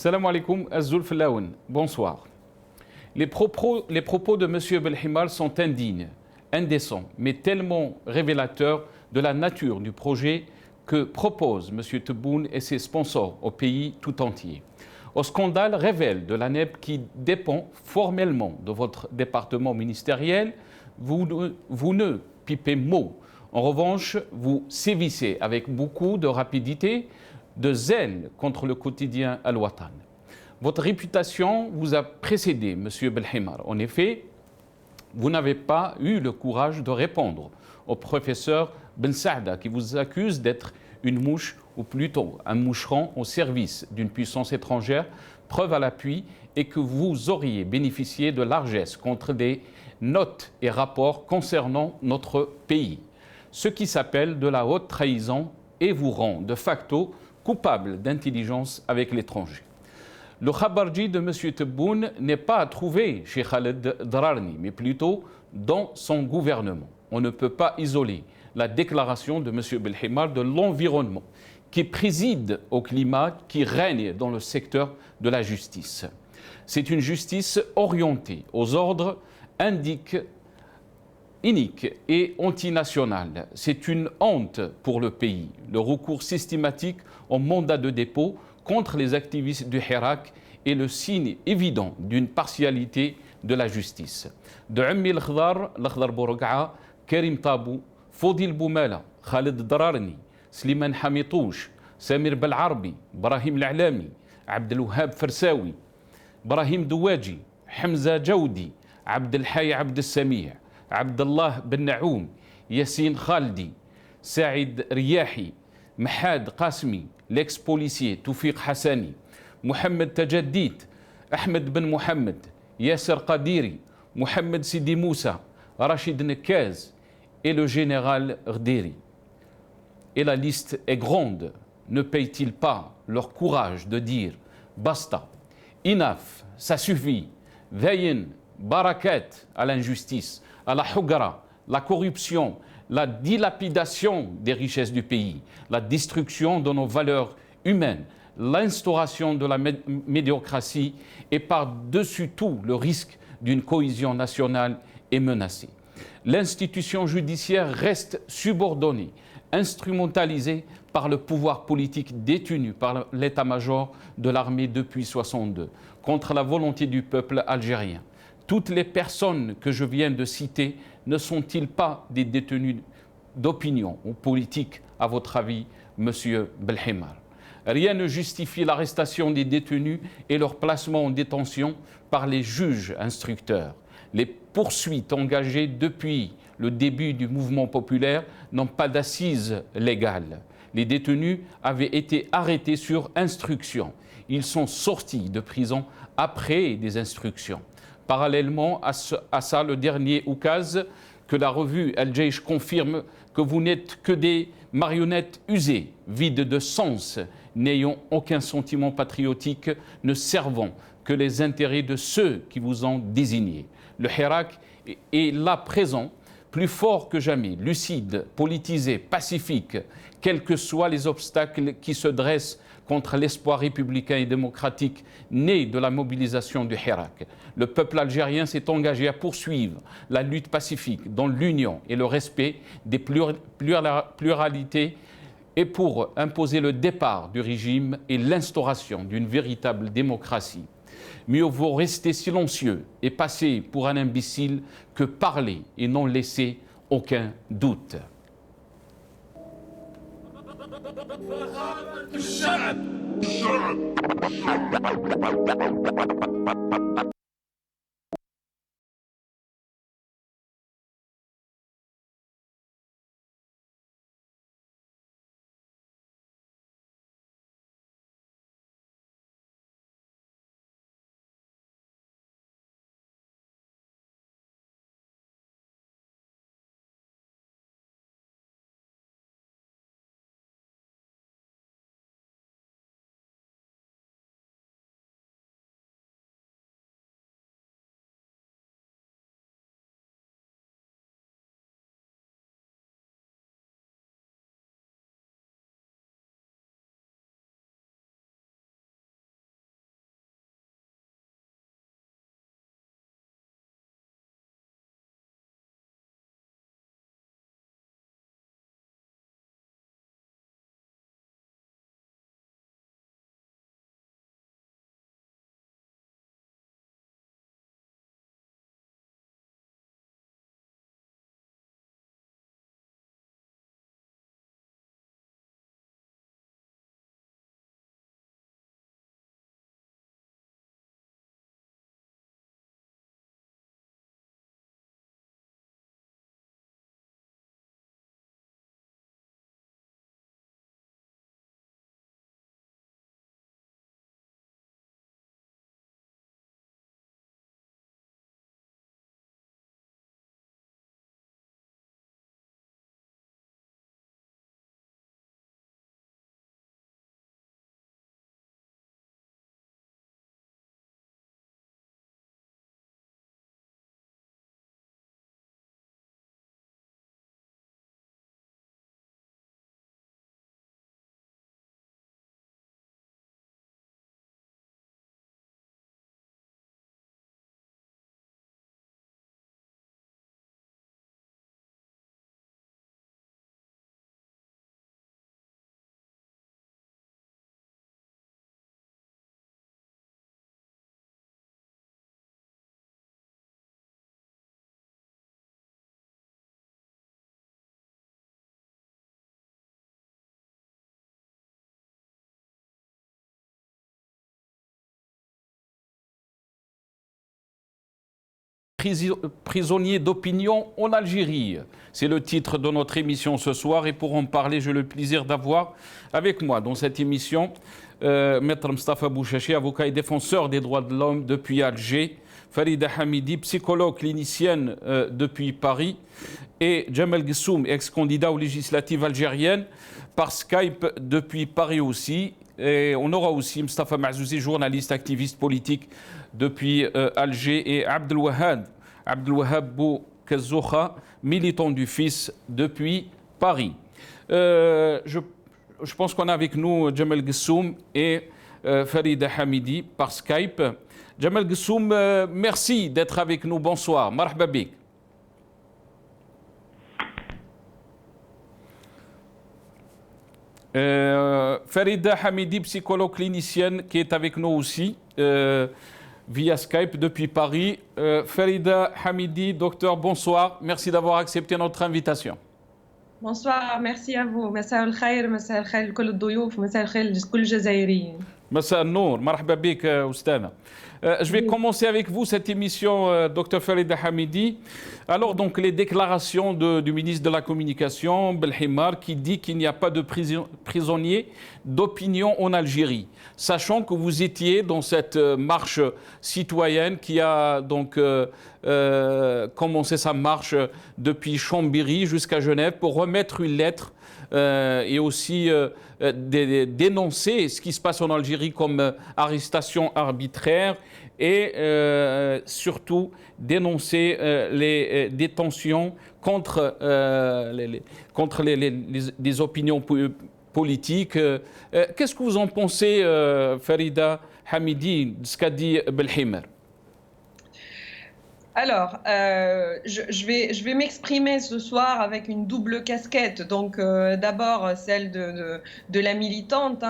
Salam alaikum, Azul Flaoun. Bonsoir. Les propos de M. Belhimar sont indignes, indécents, mais tellement révélateurs de la nature du projet que propose M. Tebboune et ses sponsors au pays tout entier. Au scandale révèle de la NEP qui dépend formellement de votre département ministériel, vous ne pipez mot. En revanche, vous sévissez avec beaucoup de rapidité, de zèle contre le quotidien Al-Watan. Votre réputation vous a précédé, M. Belhimar. En effet, vous n'avez pas eu le courage de répondre au professeur Ben Saada qui vous accuse d'être une mouche, ou plutôt un moucheron au service d'une puissance étrangère, preuve à l'appui, et que vous auriez bénéficié de largesses contre des notes et rapports concernant notre pays, ce qui s'appelle de la haute trahison et vous rend de facto coupable d'intelligence avec l'étranger. Le khabarji de M. Tebboune n'est pas à trouver chez Khaled Drarni, mais plutôt dans son gouvernement. On ne peut pas isoler la déclaration de M. Belhimar de l'environnement qui préside au climat qui règne dans le secteur de la justice. C'est une justice orientée aux ordres iniques et antinationales. C'est une honte pour le pays. Le recours systématique au mandat de dépôt contre les activistes du Hirak est le signe évident d'une partialité de la justice. De Ummi Al-Khdar Bourga'a, Karim Tabou, Fodil Boumela, Khaled Drarni, Slimane Hamitouche, Samir Belarbi, Brahim L'Alami, Abdelwahab Fersawi, Brahim Douadji, Hamza Jaoudi, Abdelhay Abdelsami, Abdallah Ben Naoum, Yassine Khaldi, Saïd Riyahi, Mahad Qasmi, l'ex-policier Toufiq Hassani, Mohamed Tajaddit, Ahmed Ben Mohamed, Yasser Qadiri, Mohamed Sidi Moussa, Rachid Nekaz et le général Rderi. Et la liste est grande. Ne payent-ils pas leur courage de dire basta, inaf, ça suffit, veillin, barakat à l'injustice, à la hugara, la corruption, la dilapidation des richesses du pays, la destruction de nos valeurs humaines, l'instauration de la médiocratie et par-dessus tout le risque d'une cohésion nationale est menacée. L'institution judiciaire reste subordonnée, instrumentalisée par le pouvoir politique détenu par l'état-major de l'armée depuis 1962, contre la volonté du peuple algérien. Toutes les personnes que je viens de citer ne sont-ils pas des détenus d'opinion ou politique, à votre avis, Monsieur Belhimar? Rien ne justifie l'arrestation des détenus et leur placement en détention par les juges instructeurs. Les poursuites engagées depuis le début du mouvement populaire n'ont pas d'assises légales. Les détenus avaient été arrêtés sur instruction. Ils sont sortis de prison après des instructions. Parallèlement à ça, le dernier oukaz que la revue Al-Jaish confirme que vous n'êtes que des marionnettes usées, vides de sens, n'ayant aucun sentiment patriotique, ne servant que les intérêts de ceux qui vous ont désigné. Le Hirak est là présent, plus fort que jamais, lucide, politisé, pacifique, quels que soient les obstacles qui se dressent contre l'espoir républicain et démocratique né de la mobilisation du Hirak. Le peuple algérien s'est engagé à poursuivre la lutte pacifique dans l'union et le respect des pluralités et pour imposer le départ du régime et l'instauration d'une véritable démocratie. Mieux vaut rester silencieux et passer pour un imbécile que parler et non laisser aucun doute. prisonniers d'opinion en Algérie. C'est le titre de notre émission ce soir et pour en parler, j'ai le plaisir d'avoir avec moi dans cette émission Maître Mostafa Bouchachi, avocat et défenseur des droits de l'homme depuis Alger, Farida Hamidi, psychologue clinicienne depuis Paris, et Djemal Guessoum, ex-candidat aux législatives algériennes, par Skype depuis Paris aussi. Et on aura aussi Mostafa Mazouzi, journaliste, activiste politique depuis Alger, et Abdelwahab Boukazoucha, militant du FIS depuis Paris. Je pense qu'on a avec nous Djemal Guessoum et Farida Hamidi par Skype. Djemal Guessoum, merci d'être avec nous. Bonsoir. Marhaba bik. Farida Hamidi, psychologue clinicienne, qui est avec nous aussi via Skype depuis Paris. Farida Hamidi, docteur, bonsoir. Merci d'avoir accepté notre invitation. Bonsoir, merci à vous. مساء الخير مساء الخير لكل الضيوف مساء الخير لكل الجزائريين. مساء النور مرحبا بك أستاذة. Je vais commencer avec vous cette émission, Dr Farida Hamidi. Alors, donc, les déclarations du ministre de la Communication, Belhimar, qui dit qu'il n'y a pas de prisonniers d'opinion en Algérie. Sachant que vous étiez dans cette marche citoyenne qui a donc commencé sa marche depuis Chambéry jusqu'à Genève pour remettre une lettre et aussi dénoncer ce qui se passe en Algérie comme arrestation arbitraire et surtout dénoncer les détentions contre les opinions politiques. Qu'est-ce que vous en pensez, Farida Hamidi, de ce qu'a dit Belhimar? Alors, je vais m'exprimer ce soir avec une double casquette. Donc, d'abord, celle de la militante.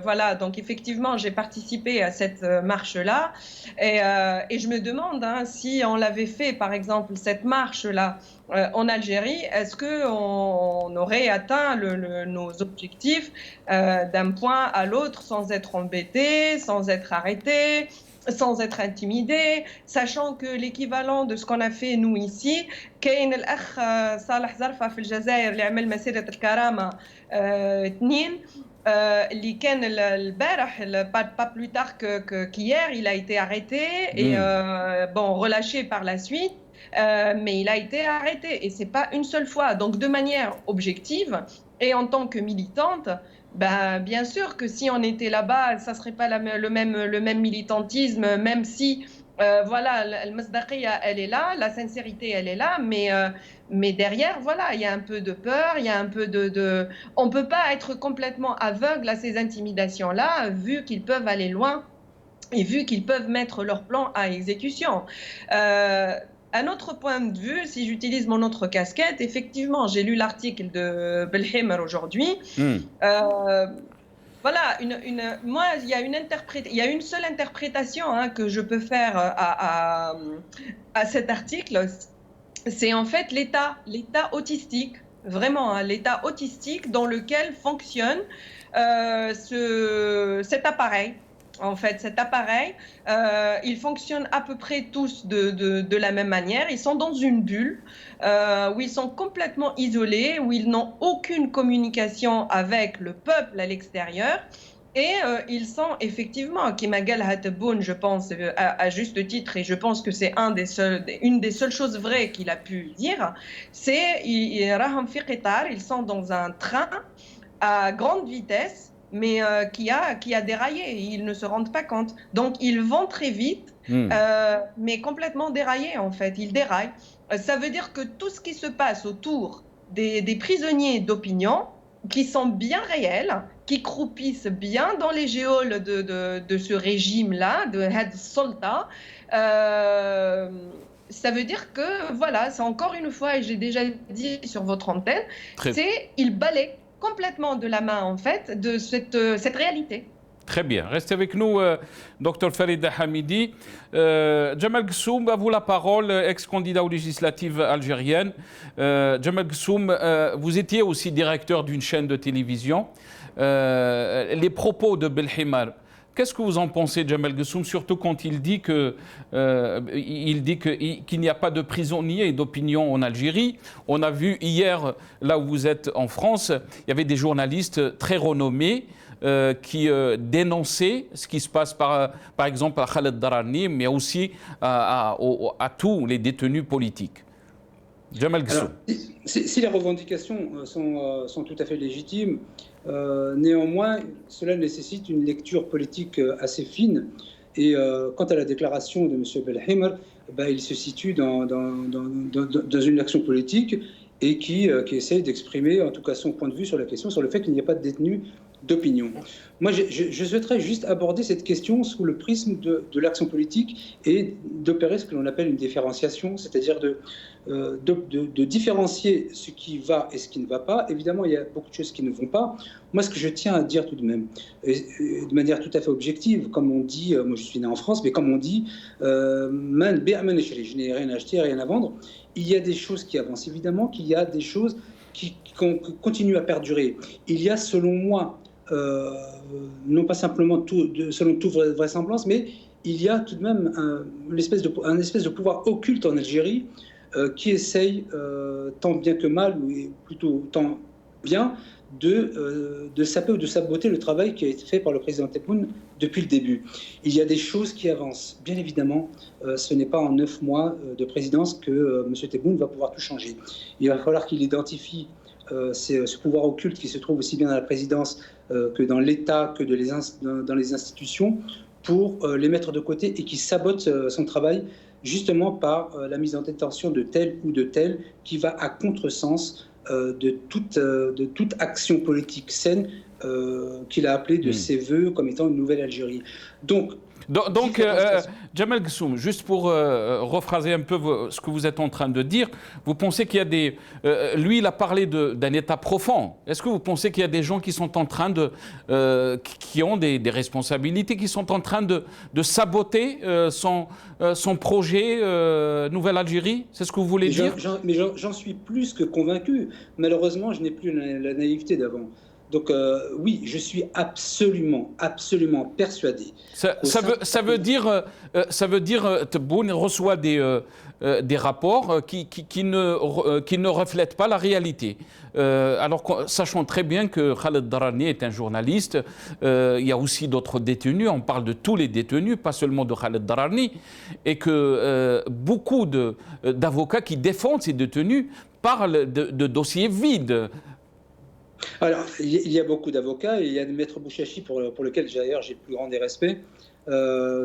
Voilà, donc effectivement, j'ai participé à cette marche-là. Et je me demande si on l'avait fait, par exemple, cette marche-là en Algérie, est-ce qu'on aurait atteint nos objectifs d'un point à l'autre sans être embêté, sans être arrêté, sans être intimidé, sachant que l'équivalent de ce qu'on a fait nous ici, كاين الأخ صالح زرفة في الجزائر اللي عمل مسيرة الكرامة 2 اللي كان البارح pas plus tard qu'hier, il a été arrêté et bon relâché par la suite. Mais il a été arrêté et c'est pas une seule fois. Donc de manière objective et en tant que militante, ben, bien sûr que si on était là-bas, ça serait pas le même militantisme, même si voilà, al-masdaqiya, elle est là, la sincérité, elle est là, mais derrière, voilà, il y a un peu de peur, il y a un peu on peut pas être complètement aveugle à ces intimidations-là, vu qu'ils peuvent aller loin et vu qu'ils peuvent mettre leur plan à exécution. Un autre point de vue, si j'utilise mon autre casquette, effectivement, j'ai lu l'article de Belhimar aujourd'hui. Voilà, moi, il y a une seule interprétation que je peux faire à cet article. C'est en fait l'état autistique, vraiment, l'état autistique dans lequel fonctionne cet appareil. En fait, cet appareil, ils fonctionnent à peu près tous de la même manière. Ils sont dans une bulle où ils sont complètement isolés, où ils n'ont aucune communication avec le peuple à l'extérieur. Et ils sont effectivement, Kimagal Hateboun, je pense, à juste titre, et je pense que c'est une des seules choses vraies qu'il a pu dire, c'est ils sont dans un train à grande vitesse, mais qui a déraillé, ils ne se rendent pas compte. Donc ils vont très vite, mais complètement déraillés en fait, ils déraillent. Ça veut dire que tout ce qui se passe autour des prisonniers d'opinion, qui sont bien réels, qui croupissent bien dans les géoles de ce régime-là, de Had Solta, ça veut dire que, voilà, c'est encore une fois, et j'ai déjà dit sur votre antenne, ils balayent complètement de la main, en fait, de cette réalité. Très bien. Restez avec nous, Dr Farida Hamidi. Djemal Guessoum, à vous la parole, ex-candidat aux législatives algériennes. Djemal Guessoum, vous étiez aussi directeur d'une chaîne de télévision. Les propos de Belhimar Qu'est-ce que vous en pensez, Jamal Gessoum, surtout quand il dit qu'il n'y a pas de prisonniers d'opinion en Algérie? On a vu hier, là où vous êtes en France, il y avait des journalistes très renommés qui dénonçaient ce qui se passe par exemple à Khaled Darani, mais aussi à tous les détenus politiques. Jamal Gessoum. Si les revendications sont tout à fait légitimes, néanmoins, cela nécessite une lecture politique assez fine. Et quant à la déclaration de M. Belhammer, il se situe dans une action politique et qui essaie d'exprimer en tout cas son point de vue sur la question, sur le fait qu'il n'y a pas de détenus d'opinion. Moi, je souhaiterais juste aborder cette question sous le prisme de l'action politique et d'opérer ce que l'on appelle une différenciation, c'est-à-dire de différencier ce qui va et ce qui ne va pas. Évidemment, il y a beaucoup de choses qui ne vont pas. Moi, ce que je tiens à dire tout de même, de manière tout à fait objective, comme on dit, moi je suis né en France, mais comme on dit, je n'ai rien à acheter, rien à vendre, il y a des choses qui avancent. Évidemment qu'il y a des choses qui continuent à perdurer. Il y a, selon moi, non pas simplement selon toute vraisemblance, mais il y a tout de même un espèce de pouvoir occulte en Algérie qui essaye, tant bien que mal, ou plutôt tant bien, de saper ou de saboter le travail qui a été fait par le président Tebboune depuis le début. Il y a des choses qui avancent. Bien évidemment, ce n'est pas en 9 mois de présidence que M. Tebboune va pouvoir tout changer. Il va falloir qu'il identifie ce pouvoir occulte qui se trouve aussi bien dans la présidence que dans l'État, que dans les institutions, pour les mettre de côté et qui sabote son travail justement par la mise en détention de tel ou de tel qui va à contresens de toute action politique saine qu'il a appelée de ses voeux comme étant une nouvelle Algérie. Donc, Jamal Gessoum, juste pour rephraser un peu ce que vous êtes en train de dire, vous pensez qu'il y a des... lui, il a parlé d'un État profond. Est-ce que vous pensez qu'il y a des gens qui sont en train qui ont des responsabilités, qui sont en train de saboter son projet Nouvelle Algérie? C'est ce que vous voulez dire? Mais j'en suis plus que convaincu. Malheureusement, je n'ai plus la naïveté d'avant. Donc oui, je suis absolument persuadé. Ça veut dire Tebboune reçoit des rapports qui ne reflètent pas la réalité. Alors, sachant très bien que Khaled Darani est un journaliste, il y a aussi d'autres détenus, on parle de tous les détenus, pas seulement de Khaled Darani, et que beaucoup d'avocats qui défendent ces détenus parlent de dossiers vides. Alors, il y a beaucoup d'avocats et il y a Maître Bouchachi, pour lequel d'ailleurs j'ai le plus grand des respects,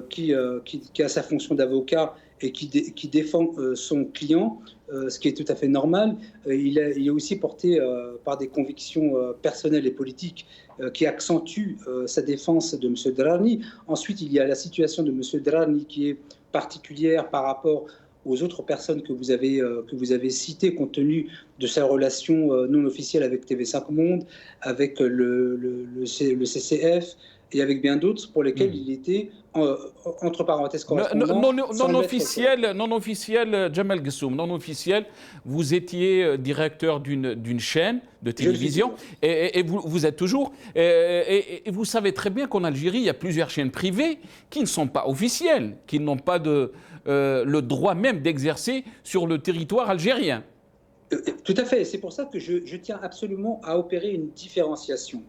qui a sa fonction d'avocat et qui défend son client, ce qui est tout à fait normal. Il est aussi porté par des convictions personnelles et politiques qui accentuent sa défense de M. Darani. Ensuite, il y a la situation de M. Darani qui est particulière par rapport aux autres personnes que vous avez citées, compte tenu de sa relation non officielle avec TV5 Monde, avec le CCF et avec bien d'autres pour lesquels il était, entre parenthèses, correspondant. Non officiel, Jamal Gessoum, non officiel, vous étiez directeur d'une chaîne de télévision et vous êtes toujours. Et vous savez très bien qu'en Algérie, il y a plusieurs chaînes privées qui ne sont pas officielles, qui n'ont pas le droit même d'exercer sur le territoire algérien. Tout à fait. C'est pour ça que je tiens absolument à opérer une différenciation.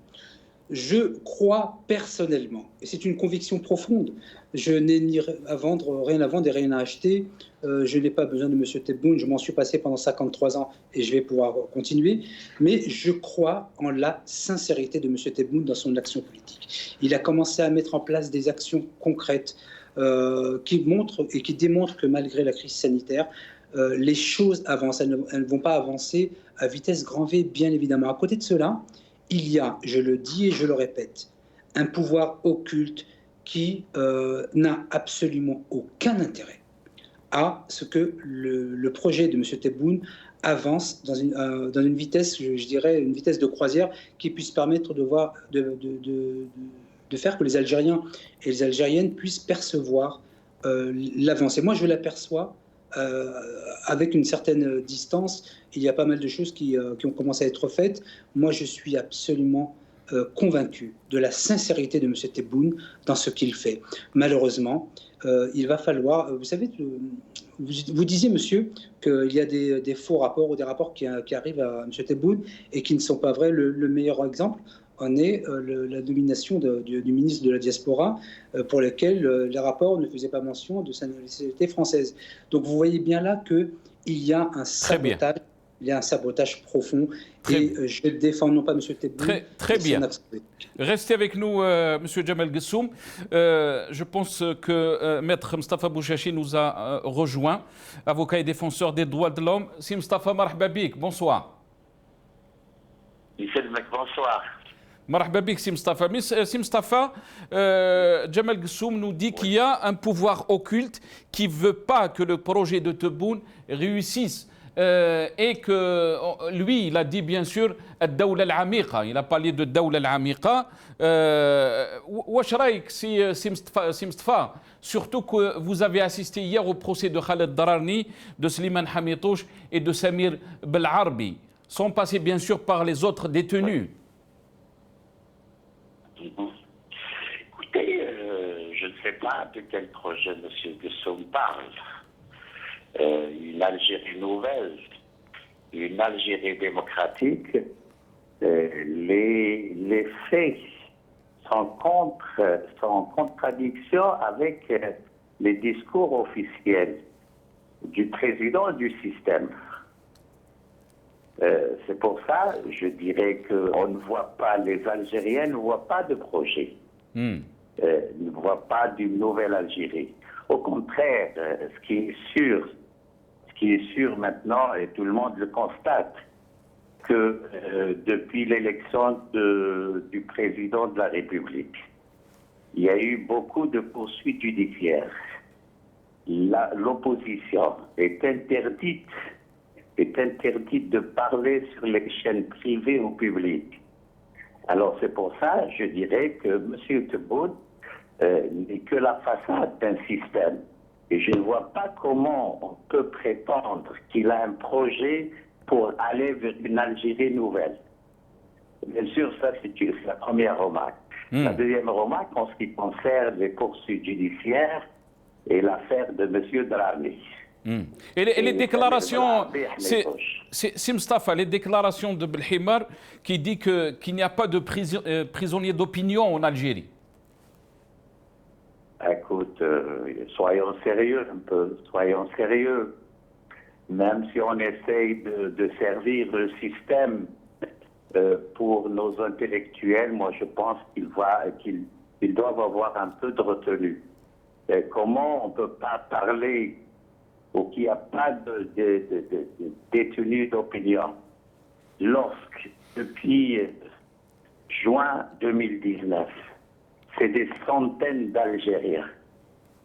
Je crois personnellement, et c'est une conviction profonde, je n'ai rien à vendre et rien à acheter. Je n'ai pas besoin de M. Tebboune, je m'en suis passé pendant 53 ans et je vais pouvoir continuer. Mais je crois en la sincérité de M. Tebboune dans son action politique. Il a commencé à mettre en place des actions concrètes qui montrent et qui démontrent que malgré la crise sanitaire, les choses avancent. Elles ne vont pas avancer à vitesse grand V, bien évidemment. À côté de cela, il y a, je le dis et je le répète, un pouvoir occulte qui n'a absolument aucun intérêt à ce que le projet de M. Tebboune avance dans une vitesse, je dirais, une vitesse de croisière qui puisse permettre de faire que les Algériens et les Algériennes puissent percevoir l'avancée. Moi, je l'aperçois avec une certaine distance. Il y a pas mal de choses qui ont commencé à être faites. Moi, je suis absolument convaincu de la sincérité de M. Tebboune dans ce qu'il fait. Malheureusement, il va falloir... Vous savez, vous disiez, monsieur, qu'il y a des faux rapports ou des rapports qui arrivent à M. Tebboune et qui ne sont pas vrais. Le meilleur exemple en est la nomination du ministre de la Diaspora, pour lequel les rapports ne faisaient pas mention de sa nationalité française. Donc vous voyez bien là qu'il y a un sabotage. Il y a un sabotage profond je défends non pas M. Tebboune. Très bien. Restez avec nous, M. Djemal Gessoum. Je pense que Maître Mustafa Bouchachi nous a rejoint, avocat et défenseur des droits de l'homme. Si Mustafa, marhaba bik, bonsoir. Bonsoir. Marhaba bik, si Mustafa. Si Mustafa, Djemal Gessoum nous dit qu'il y a un pouvoir occulte qui ne veut pas que le projet de Tebboune réussisse. Et que lui, il a dit bien sûr الدولة العميقة. Il a parlé de الدولة العميقة. واش رايك سي مصطفى, surtout que vous avez assisté hier au procès de Khaled Dararni, de Slimane Hamidouche et de Samir Belarbi, sans passer bien sûr par les autres détenus. Écoutez, je ne sais pas de quel projet M. Gessoum parle. Une Algérie nouvelle, une Algérie démocratique, les faits sont en contradiction avec les discours officiels du président du système. C'est pour ça, je dirais qu'on ne voit pas, les Algériens ne voient pas de projet, ne voient pas d'une nouvelle Algérie. Au contraire, ce qui est sûr maintenant, et tout le monde le constate, que depuis l'élection du président de la République, il y a eu beaucoup de poursuites judiciaires. L'opposition est interdite de parler sur les chaînes privées ou publiques. Alors c'est pour ça, je dirais que M. Tebboune n'est que la façade d'un système. Et je ne vois pas comment on peut prétendre qu'il a un projet pour aller vers une Algérie nouvelle. Bien sûr, ça c'est la première remarque. La deuxième remarque, en ce qui concerne les poursuites judiciaires et l'affaire de M. Dararni. Et les déclarations, c'est Mustafa, les déclarations de Belhimar qui dit qu'il n'y a pas de prisonniers d'opinion en Algérie. Écoute, soyons sérieux un peu, soyons sérieux. Même si on essaye de servir le système pour nos intellectuels, moi je pense qu'ils doivent avoir un peu de retenue. Et comment on ne peut pas parler ou qu'il n'y a pas de détenus d'opinion lorsque, depuis juin 2019, c'est des centaines d'Algériens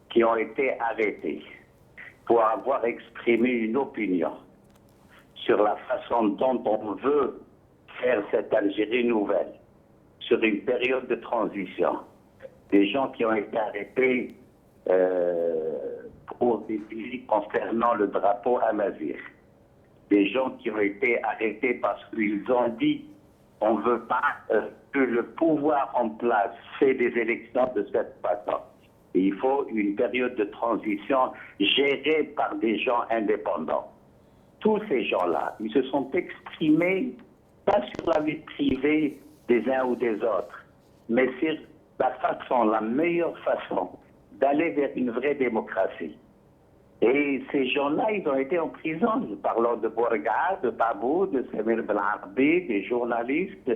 qui ont été arrêtés pour avoir exprimé une opinion sur la façon dont on veut faire cette Algérie nouvelle, sur une période de transition. Des gens qui ont été arrêtés pour des délits concernant le drapeau Amazigh. Des gens qui ont été arrêtés parce qu'ils ont dit on ne veut pas que le pouvoir en place fait des élections de cette façon. Et il faut une période de transition gérée par des gens indépendants. Tous ces gens-là, ils se sont exprimés pas sur la vie privée des uns ou des autres, mais sur la meilleure façon d'aller vers une vraie démocratie. Et ces gens-là, ils ont été en prison. Nous parlons de Bourga, de Babou, de Samir Belarbi, des journalistes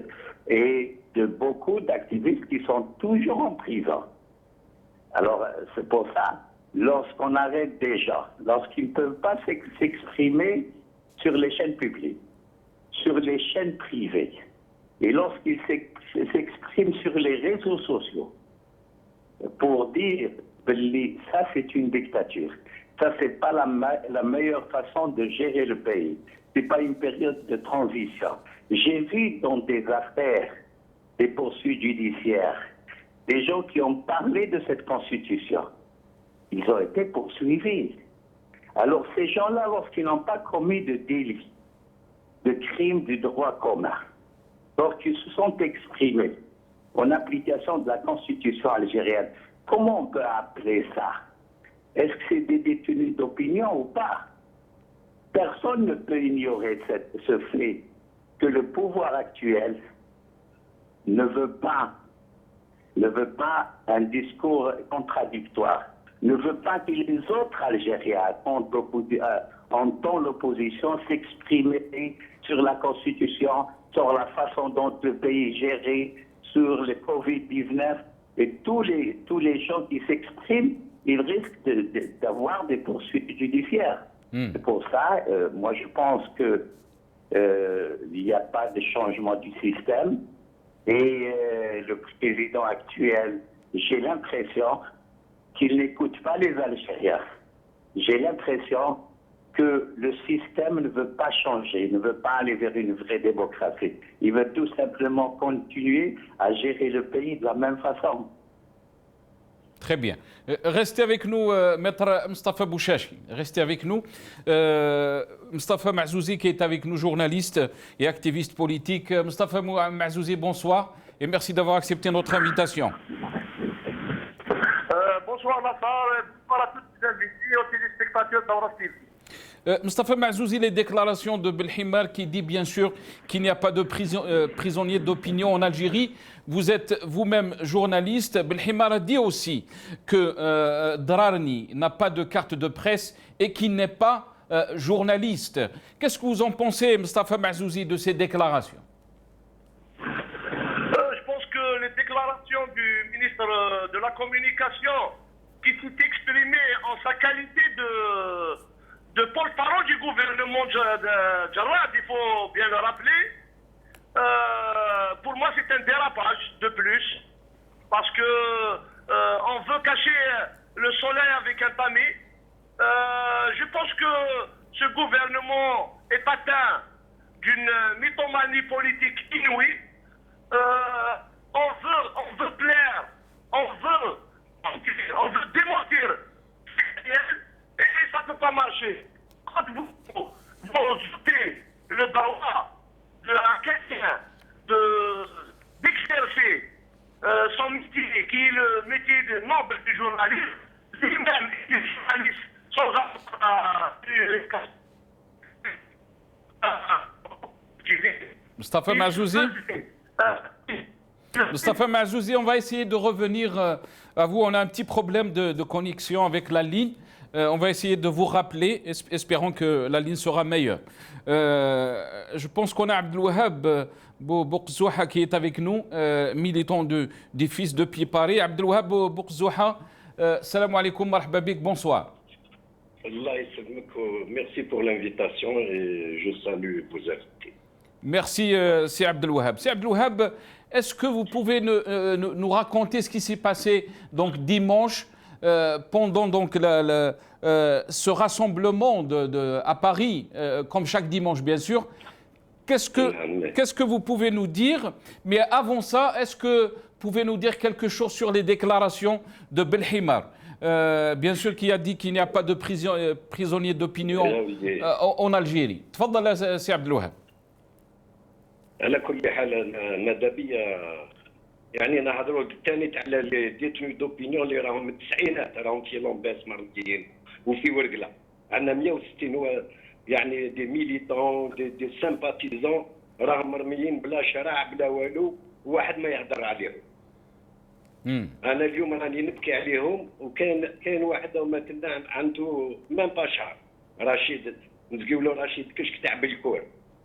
et de beaucoup d'activistes qui sont toujours en prison. Alors, c'est pour ça, lorsqu'on arrête des gens, lorsqu'ils ne peuvent pas s'exprimer sur les chaînes publiques, sur les chaînes privées, et lorsqu'ils s'expriment sur les réseaux sociaux, pour dire ça c'est une dictature, ça c'est pas la meilleure façon de gérer le pays, c'est pas une période de transition. J'ai vu dans des affaires, des poursuites judiciaires, des gens qui ont parlé de cette constitution, ils ont été poursuivis. Alors ces gens-là, lorsqu'ils n'ont pas commis de délit, de crimes du droit commun, donc ils se sont exprimés en application de la Constitution algérienne. Comment on peut appeler ça? Est-ce que c'est des détenus d'opinion ou pas? Personne ne peut ignorer ce fait que le pouvoir actuel ne veut pas un discours contradictoire, ne veut pas que les autres Algériens entendent l'opposition s'exprimer sur la Constitution, sur la façon dont le pays est géré, sur le Covid-19, et tous les gens qui s'expriment, ils risquent d'avoir des poursuites judiciaires. C'est pour ça, moi je pense que il n'y a pas de changement du système. Et le président actuel, j'ai l'impression qu'il n'écoute pas les Algériens. J'ai l'impression que le système ne veut pas changer, ne veut pas aller vers une vraie démocratie. Il veut tout simplement continuer à gérer le pays de la même façon. Très bien. Restez avec nous, maître Mustafa Bouchachi. Restez avec nous. Mustafa Maazouzi qui est avec nous, journaliste et activiste politique. Mustafa Maazouzi, bonsoir et merci d'avoir accepté notre invitation. Bonsoir Nassar, bonsoir à tous les invités et aux téléspectateurs d'Awras TV. Mustafa Maazouzi, les déclarations de Belhimar qui dit bien sûr qu'il n'y a pas de prisonniers d'opinion en Algérie. Vous êtes vous-même journaliste. Belhimar a dit aussi que Drarni n'a pas de carte de presse et qu'il n'est pas journaliste. Qu'est-ce que vous en pensez, Mustafa Maazouzi, de ces déclarations? Je pense que les déclarations du ministre de la Communication qui s'est exprimé en sa qualité de porte-parole du gouvernement de Jarrad, il faut bien le rappeler. Pour moi, c'est un dérapage de plus, parce que on veut cacher le soleil avec un tamis. Je pense que ce gouvernement est atteint d'une mythomanie politique inouïe. On veut plaire, on veut démentir, et ça ne peut pas marcher. Quand vous ôtez le droit de la quelqu'un d'exercer son métier, qui est le métier de noble du journaliste, lui-même est journaliste sans avoir Mustafa Maazouzi, Mustafa Maazouzi, on va essayer de revenir à vous. On a un petit problème de connexion avec la ligne. On va essayer de vous rappeler, espérons que la ligne sera meilleure. Je pense qu'on a Abdelouahab Boukzouha qui est avec nous, militant des Fils de Pied-Paré. Abdelouahab Boukzouha, salam alaikum, marhaba bik, bonsoir. Merci pour l'invitation et je salue vos invités. Merci, c'est Abdelouahab. C'est Abdelouahab, est-ce que vous pouvez nous raconter ce qui s'est passé donc dimanche pendant donc ce rassemblement à Paris, comme chaque dimanche bien sûr? Qu'est-ce que vous pouvez nous dire? Mais avant ça, est-ce que vous pouvez nous dire quelque chose sur les déclarations de Belhimar, bien sûr qui a dit qu'il n'y a pas de prisonniers d'opinion en Algérie. تفضل سي عبد الوهاب. على كل حال ماذا بيا يعني نهضروا كانت على لي ديتني دوبينيون اللي راهم من التسعينات راهم في لومباس مرضيين وفي ورقله عندنا 160 يعني دي ميليتون دي سامباتيزون راهم مرميين بلا شرع بلا والو وواحد ما يهضر عليهم. انا اليوم راني نبكي عليهم وكاين واحد مثلا عنده مام با شهر رشيد نقولوا له رشيد كشك تاع بالكور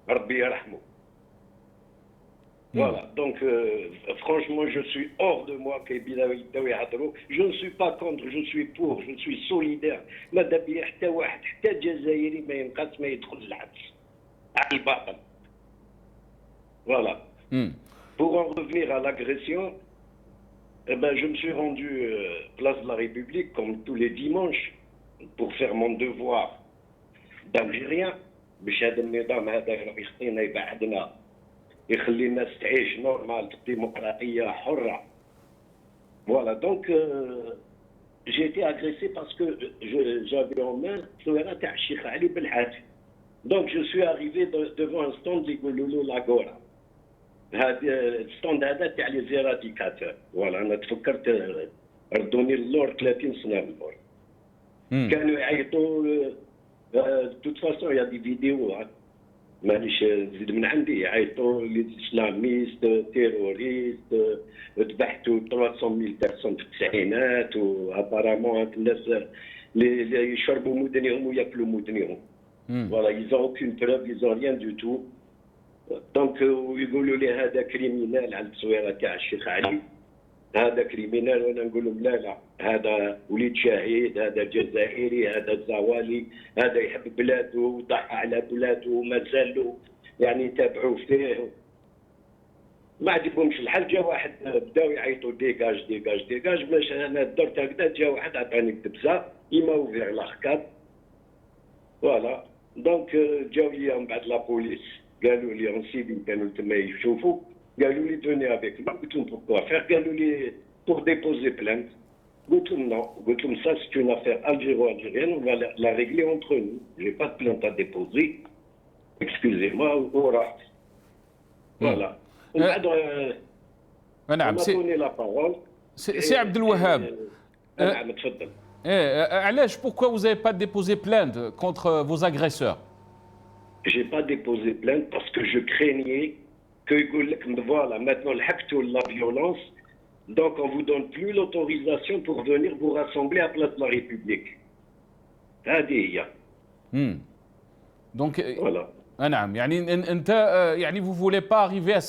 ربي يرحمه. Voilà, donc franchement je suis hors de moi que je ne suis pas contre, je suis pour, je suis solidaire. ماذا بيا حتى واحد حتى جزائري ما ينقص ما يدخل الحبس على الباطل. Voilà. Pour en revenir à l'agression, je me suis rendu place de la République comme tous les dimanches pour faire mon devoir d'Algérien. باش هذا النظام هذا يخطينا يبعدنا يخلي الناس تعيش نورمال في ديمقراطيه حره. Voilà, donc j'ai été agressé parce que j'avais en main le تاع الشيخ علي بالحاج. Donc je suis arrivé devant un stand de Gouloulou Lagora. هذا الستوند هذا تاع لي زيراديكاتور. فوالا انا تفكرت ردوني اللور 30 سنه اللور. كانوا يعيطوا توت فاسون يا دي فيديو مانيش نزيد من عندي، يعيطوا لي اسلاميست تيروريست، ذبحتوا 300,000 بيرسون في التسعينات، وابارامون الناس اللي يشربوا مدنيهم وياكلوا مدنيهم. فوالا ils ont aucune preuve, ils ont rien du tout. دونك يقولوا لي هذا كريمينال على التصويره تاع الشيخ علي، هذا كريمينال، وانا نقول لهم لا لا، هذا وليد شهيد، هذا جزائري، هذا زوالي، هذا يحب بلاده وضحى على بلاده ومازال له يعني يتابعوا فيه. ما عجبهمش الحال. جا واحد بداو يعيطوا ديكاج ديكاج ديكاج، باش انا درت هكذا، جا واحد عطاني الدبسه إما اوفير لاخكاد. فوالا دونك جاو لي من بعد لا بوليس قالوا لي اون سيفي، كانوا تما يشوفوا، قالوا لي دوني افيك ما، قلت لهم بوركوا فير، قالوا لي بور ديبوزي بلانت. قلت لهم نو، قلت لهم سا سي اون افير الجيرو الجيريان، on va la régler entre nous, j'ai pas de plainte à déposer, excusez-moi. ورحت. فوالا ومن بعد نعم دوني لا بارول. سي عبد الوهاب. نعم تفضل. علاش pourquoi vous n'avez pas déposé plainte contre vos agresseurs? J'ai pas déposé plainte parce que je craignais que يقول لك voilà maintenant لحقتوا la violence, donc on vous donne plus l'autorisation pour venir vous rassembler à place de la République. هذه هي. Donc voilà. نعم يعني انت يعني vous voulez pas arriver à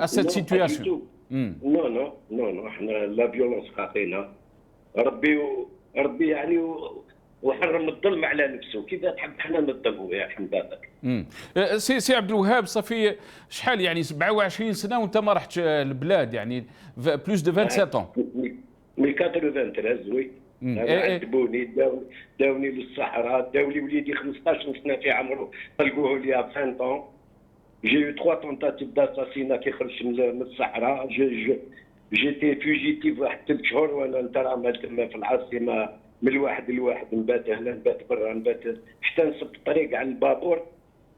cette situation. Non non non non احنا la violence خاطينا. ربي يعني وحرم الظلم على نفسه، كيف تحب احنا نظلموا يا حمداتك. سي عبد الوهاب، صافي شحال يعني 27 سنه وانت ما رحتش البلاد، يعني بلوس دو 27 ans. من 93 وي. عذبوني، داوني للصحراء، داو لي وليدي 15 سنه في عمره، طلقوه لي 20 ans. J'ai eu 3 tentatives d'assassinat كي خرجت من الصحراء. جيتي فوجيتيف واحد 3 شهور وانا نترامل تما في العاصمه، من الواحد لواحد، نبات هنا نبات برا نبات، حتى نصبت الطريق على البابور،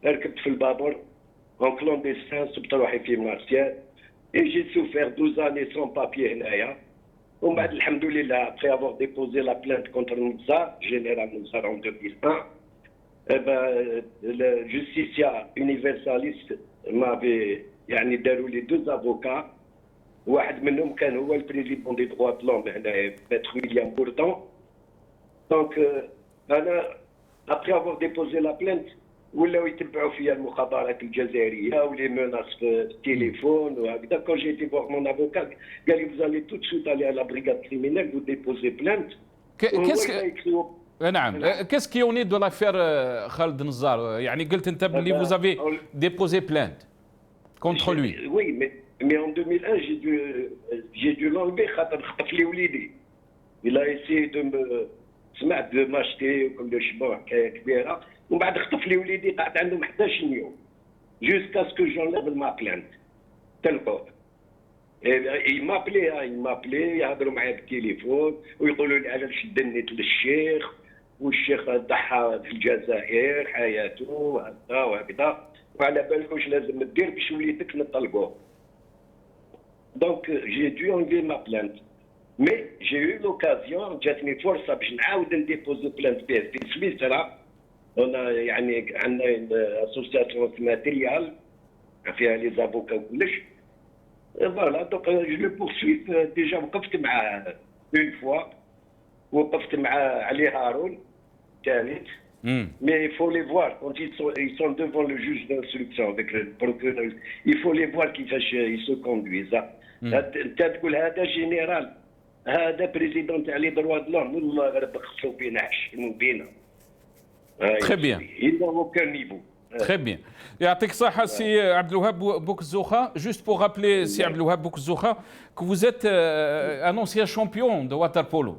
ركبت في البابور اون كلونديستان، صبت روحي في مارسيال. اي جي سوفير 12 années سون بابيي هنايا. ومن بعد الحمد لله ابخي افوار ديبوزي لا بلانت كونتر النصار جينيرال النصار اون 2001، الجوستيسيا يونيفرساليست مافي يعني داروا لي 2 افوكا، واحد منهم كان هو البريزيدون دي droits de l'homme هنا متر ويليام بوردون. دونك انا ابخي افوار ديبوزي لا بلانت ولاو يتبعوا فيا المخابرات الجزائريه ولي مناس في التليفون وهكذا. كون جيتي فوغ مون افوكا قال لي vous allez tout de suite aller à la brigade criminelle, vous déposez plainte. نعم. qu'est-ce qui en est de l'affaire خالد نزار؟ يعني قلت انت باللي vous avez déposé plainte contre lui. Oui, mais en 2001 j'ai dû l'enlever خاطر خطف لي وليدي. il a essayé de me سمعت de m'acheter كل شباب حكايه كبيره، ومن بعد خطف لي وليدي قعد عندهم 11 يوم jusqu'à ce que j'enlève ma plainte. تلقوه يمابلي يهضروا معايا بالتليفون ويقولوا لي علاش دنيت للشيخ، والشيخ ضحى في الجزائر حياته وهكذا وهكذا، وعلى بالك واش لازم دير باش وليدك نطلقوه. دونك جي دو انلي ما بلانت، مي جي يو لوكازيون، جاتني فرصه باش نعاود نديبوزي بلانت بيه في سويسرا. هنا يعني عندنا اسوسياسيون اسمها تريال فيها لي زافوكا وكلش. فوالا دونك جو لو بورسويت ديجا وقفت معاه اون فوا، وقفت مع علي هارون ثالث. Mais il faut les voir quand ils sont devant le juge d'instruction avec le procureur. Il faut les voir qu'ils se conduisent. انت تقول هذا جنرال، هذا بريزيدون تاع لي دروا د لوم، والله غير خصو بينا عشموا بينا. Très bien. Il n'a aucun niveau. Très bien. يعطيك الصحة سي عبد الوهاب بوكزوخا. Juste pour rappeler سي عبد الوهاب بوكزوخا que vous êtes un ancien champion de waterpolo.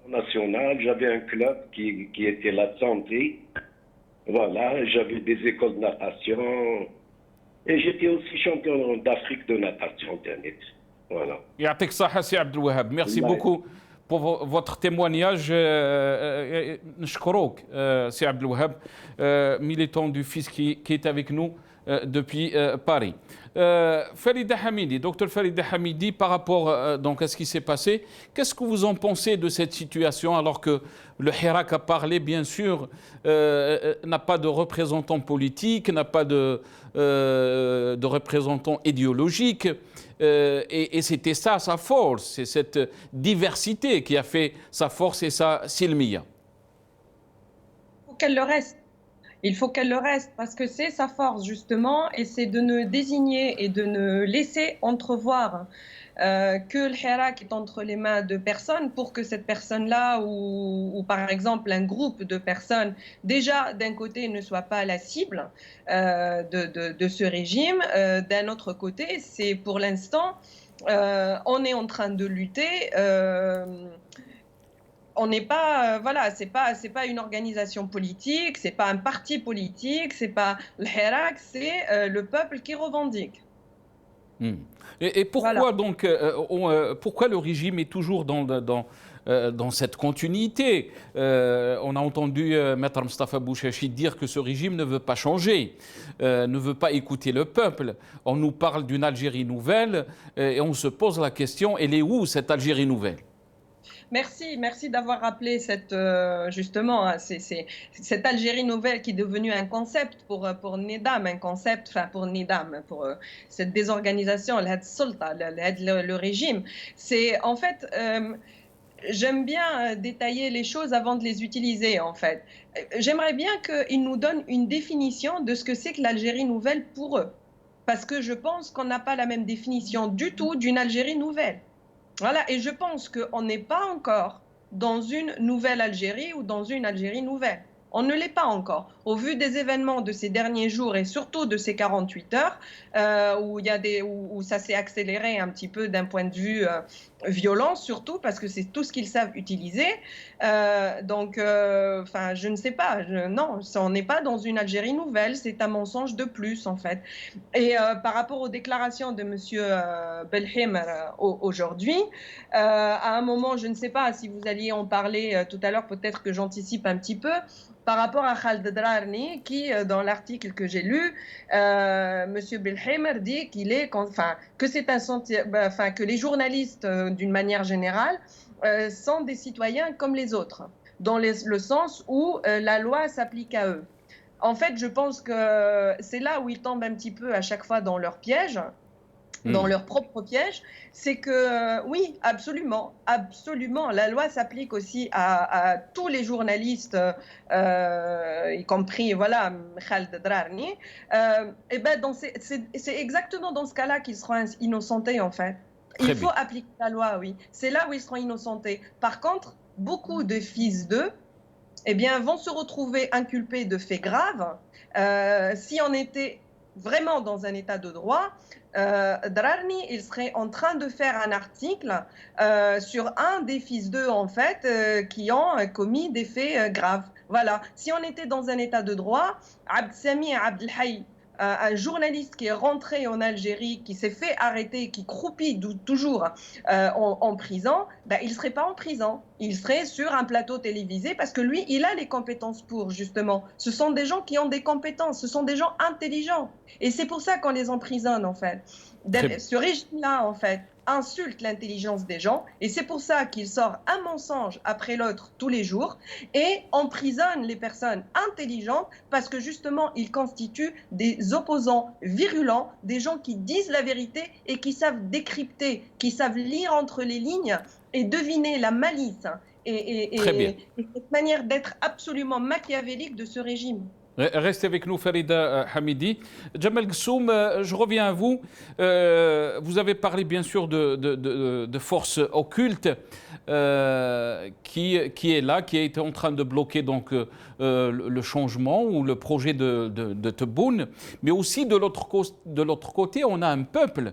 National, j'avais un club qui était la santé. Voilà, j'avais des écoles de natation et j'étais aussi champion d'Afrique de natation tennis. Voilà. يعطيك الصحة سي عبد الوهاب. Merci beaucoup pour votre témoignage. نشكروك سي عبد الوهاب, militant du FIS qui est avec nous. depuis Paris. Farida Hamidi, docteur Farida Hamidi, par rapport donc à ce qui s'est passé, qu'est-ce que vous en pensez de cette situation alors que le Hirak a parlé, bien sûr, n'a pas de représentant politique, n'a pas de représentant idéologique, et c'était ça sa force, c'est cette diversité qui a fait sa force et sa silmiya. Il faut qu'elle le reste. Il faut qu'elle le reste parce que c'est sa force justement et c'est de ne désigner et de ne laisser entrevoir que le Hirak est entre les mains de personnes pour que cette personne-là ou par exemple un groupe de personnes déjà d'un côté ne soit pas la cible de ce régime, d'un autre côté c'est pour l'instant on est en train de lutter on n'est pas, voilà, c'est pas une organisation politique, c'est pas un parti politique, c'est pas le Hirak, c'est le peuple qui revendique. Et pourquoi voilà. Donc, pourquoi le régime est toujours dans cette continuité? On a entendu Maître Mustafa Bouchachi dire que ce régime ne veut pas changer, ne veut pas écouter le peuple. On nous parle d'une Algérie nouvelle et on se pose la question, elle est où cette Algérie nouvelle? Merci d'avoir rappelé justement cette Algérie nouvelle qui est devenue un concept pour Nidam, un concept, enfin pour Nidam, pour cette désorganisation, le régime. C'est en fait, j'aime bien détailler les choses avant de les utiliser en fait. J'aimerais bien qu'ils nous donnent une définition de ce que c'est que l'Algérie nouvelle pour eux, parce que je pense qu'on n'a pas la même définition du tout d'une Algérie nouvelle. Voilà, et je pense qu'on n'est pas encore dans une nouvelle Algérie ou dans une Algérie nouvelle. On ne l'est pas encore. Au vu des événements de ces derniers jours et surtout de ces 48 heures, où ça s'est accéléré un petit peu d'un point de vue violence, surtout parce que c'est tout ce qu'ils savent utiliser. Enfin, je ne sais pas. Non, on n'est pas dans une Algérie nouvelle. C'est un mensonge de plus, en fait. Et par rapport aux déclarations de M. Belhim aujourd'hui, à un moment, je ne sais pas si vous alliez en parler tout à l'heure, peut-être que j'anticipe un petit peu, par rapport à Khaled Drarni, qui, dans l'article que j'ai lu, M. Belhim dit que c'est que les journalistes, d'une manière générale, sont des citoyens comme les autres, dans le sens où la loi s'applique à eux. En fait, je pense que c'est là où ils tombent un petit peu à chaque fois dans leur piège, dans leur propre piège, c'est que oui, absolument, la loi s'applique aussi à tous les journalistes, y compris voilà Khaled Drarni. Et ben c'est exactement dans ce cas-là qu'ils seront innocentés en fait. Il faut appliquer la loi, oui. C'est là où ils seront innocentés. Par contre, beaucoup de fils d'eux, eh bien, vont se retrouver inculpés de faits graves. Si on était vraiment dans un état de droit, Drarni, il serait en train de faire un article sur un des fils d'eux, en fait, qui ont commis des faits graves. Voilà. Si on était dans un état de droit, Abdessamih Abdelhaï, un journaliste qui est rentré en Algérie, qui s'est fait arrêter, qui croupit toujours en prison, ben, il ne serait pas en prison. Il serait sur un plateau télévisé parce que lui, il a les compétences pour, justement. Ce sont des gens qui ont des compétences, ce sont des gens intelligents. Et c'est pour ça qu'on les emprisonne, en fait. Ce régime-là, en fait, insulte l'intelligence des gens et c'est pour ça qu'il sort un mensonge après l'autre tous les jours et emprisonne les personnes intelligentes parce que justement ils constituent des opposants virulents, des gens qui disent la vérité et qui savent décrypter, qui savent lire entre les lignes et deviner la malice et cette manière d'être absolument machiavélique de ce régime. Restez avec nous, Farida Hamidi. Djemal Ghessoum, je reviens à vous. Vous avez parlé bien sûr de forces occultes qui est là, qui est en train de bloquer donc, le changement ou le projet de Tebboune. Mais aussi de l'autre côté, on a un peuple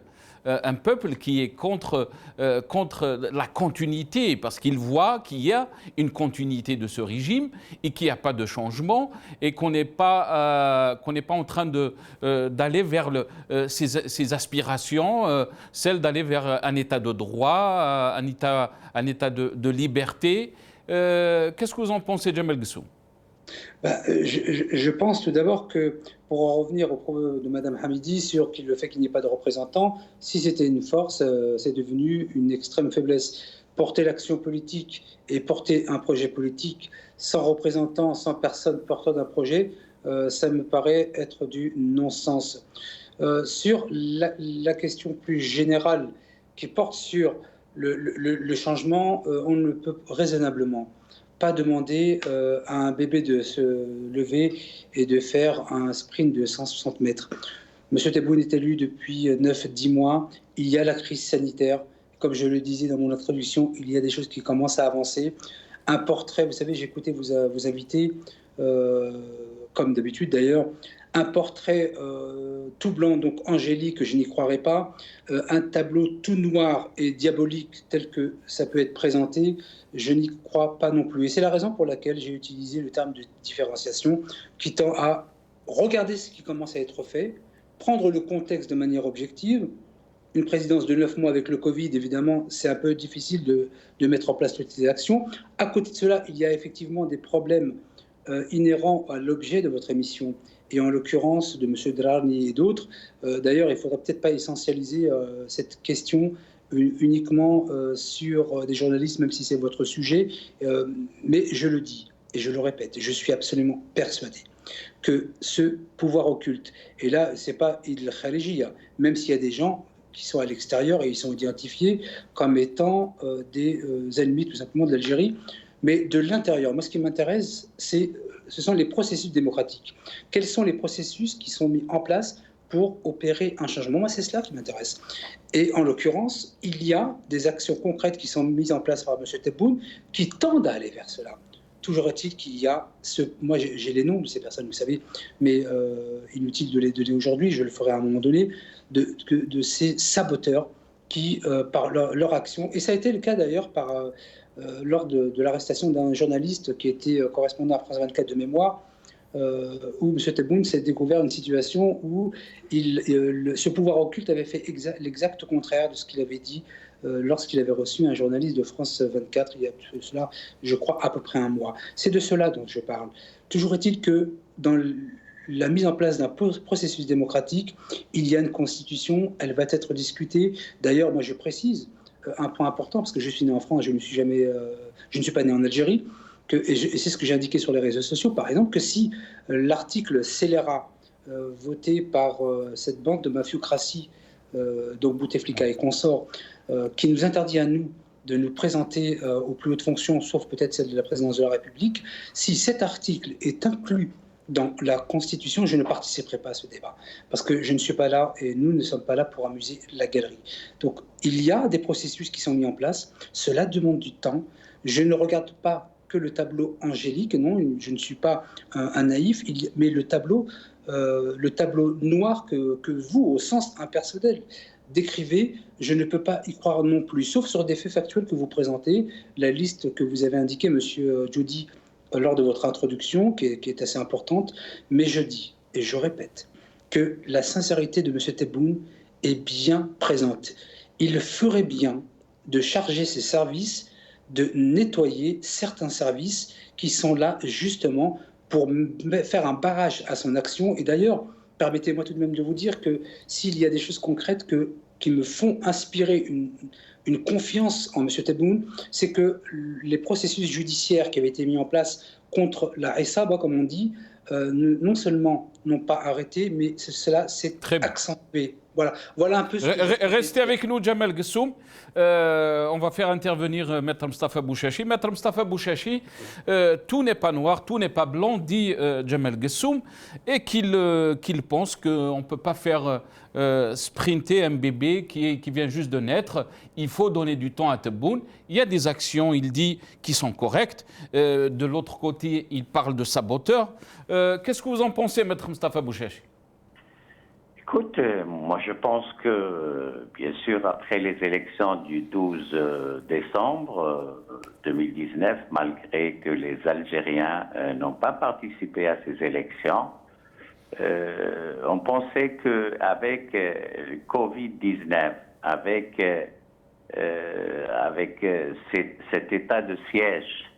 qui est contre la continuité, parce qu'il voit qu'il y a une continuité de ce régime et qu'il n'y a pas de changement et qu'on n'est pas en train d'aller vers ses aspirations, celles d'aller vers un état de droit, un état de liberté. Qu'est-ce que vous en pensez, Djemal Ghessoum? Je pense tout d'abord que, pour en revenir au propos de Mme Hamidi sur le fait qu'il n'y ait pas de représentants, si c'était une force, c'est devenu une extrême faiblesse. Porter l'action politique et porter un projet politique sans représentant, sans personne porteur d'un projet, ça me paraît être du non-sens. Sur la question plus générale qui porte sur le changement, on ne peut raisonnablement pas demander à un bébé de se lever et de faire un sprint de 160 mètres. Monsieur Tebboune est élu depuis 9-10 mois. Il y a la crise sanitaire. Comme je le disais dans mon introduction, il y a des choses qui commencent à avancer. Un portrait, vous savez, j'ai écouté vos invités, comme d'habitude d'ailleurs, un portrait tout blanc, donc angélique, je n'y croirais pas, un tableau tout noir et diabolique tel que ça peut être présenté, je n'y crois pas non plus. Et c'est la raison pour laquelle j'ai utilisé le terme de différenciation qui tend à regarder ce qui commence à être fait, prendre le contexte de manière objective. Une présidence de 9 mois avec le Covid, évidemment, c'est un peu difficile de mettre en place toutes ces actions. À côté de cela, il y a effectivement des problèmes inhérents à l'objet de votre émission, et en l'occurrence de M. Drarni et d'autres. D'ailleurs, il ne faudra peut-être pas essentialiser cette question uniquement sur des journalistes, même si c'est votre sujet. Mais je le dis, et je le répète, je suis absolument persuadé que ce pouvoir occulte, et là, ce n'est pas il Khalijia, même s'il y a des gens qui sont à l'extérieur et ils sont identifiés comme étant des ennemis tout simplement de l'Algérie, mais de l'intérieur. Moi, ce qui m'intéresse, ce sont les processus démocratiques. Quels sont les processus qui sont mis en place pour opérer un changement? Moi, c'est cela qui m'intéresse. Et en l'occurrence, il y a des actions concrètes qui sont mises en place par M. Tebboune qui tendent à aller vers cela. Toujours est-il qu'il y a moi j'ai les noms de ces personnes, vous savez, mais inutile de les donner aujourd'hui, je le ferai à un moment donné, de ces saboteurs qui, par leur action, et ça a été le cas d'ailleurs lors de l'arrestation d'un journaliste qui était correspondant à France 24 de mémoire, où M. Tebboune s'est découvert une situation où ce pouvoir occulte avait fait l'exact contraire de ce qu'il avait dit lorsqu'il avait reçu un journaliste de France 24 il y a cela, je crois, à peu près un mois. C'est de cela dont je parle. Toujours est-il que dans la mise en place d'un processus démocratique, il y a une constitution, elle va être discutée. D'ailleurs, moi je précise un point important, parce que je suis né en France, je ne suis pas né en Algérie, et c'est ce que j'ai indiqué sur les réseaux sociaux, par exemple, que si l'article scélérat voté par cette bande de mafiocratie, donc Bouteflika et consorts, qui nous interdit à nous de nous présenter aux plus hautes fonctions, sauf peut-être celle de la présidence de la République, si cet article est inclus dans la Constitution, je ne participerai pas à ce débat, parce que je ne suis pas là et nous ne sommes pas là pour amuser la galerie. Donc il y a des processus qui sont mis en place, cela demande du temps. Je ne regarde pas que le tableau angélique, non, je ne suis pas un naïf, mais le tableau noir que vous, au sens impersonnel, décrivez, je ne peux pas y croire non plus, sauf sur des faits factuels que vous présentez, la liste que vous avez indiquée, Monsieur Djodi, lors de votre introduction, qui est assez importante, mais je dis, et je répète, que la sincérité de M. Tebboune est bien présente. Il ferait bien de charger ses services de nettoyer certains services qui sont là justement pour faire un barrage à son action. Et d'ailleurs, permettez-moi tout de même de vous dire que s'il y a des choses concrètes qui me font inspirer une confiance en M. Tebboune, c'est que les processus judiciaires qui avaient été mis en place contre la Essaba, comme on dit, non seulement n'ont pas arrêté, mais cela s'est accentué. Voilà un peu ce que Restez avec nous, Djamel Gessoum. On va faire intervenir Maître Mostafa Bouchachi. Maître Mostafa Bouchachi, tout n'est pas noir, tout n'est pas blanc, dit Djamel Gessoum, et qu'il pense qu'on ne peut pas faire sprinter un bébé qui vient juste de naître. Il faut donner du temps à Tebboune. Il y a des actions, il dit, qui sont correctes. De l'autre côté, il parle de saboteurs. Qu'est-ce que vous en pensez, Maître Mostafa Bouchachi? Écoute, moi je pense que, bien sûr, après les élections du 12 décembre 2019, malgré que les Algériens n'ont pas participé à ces élections, on pensait qu'avec le Covid-19, avec cet état de siège,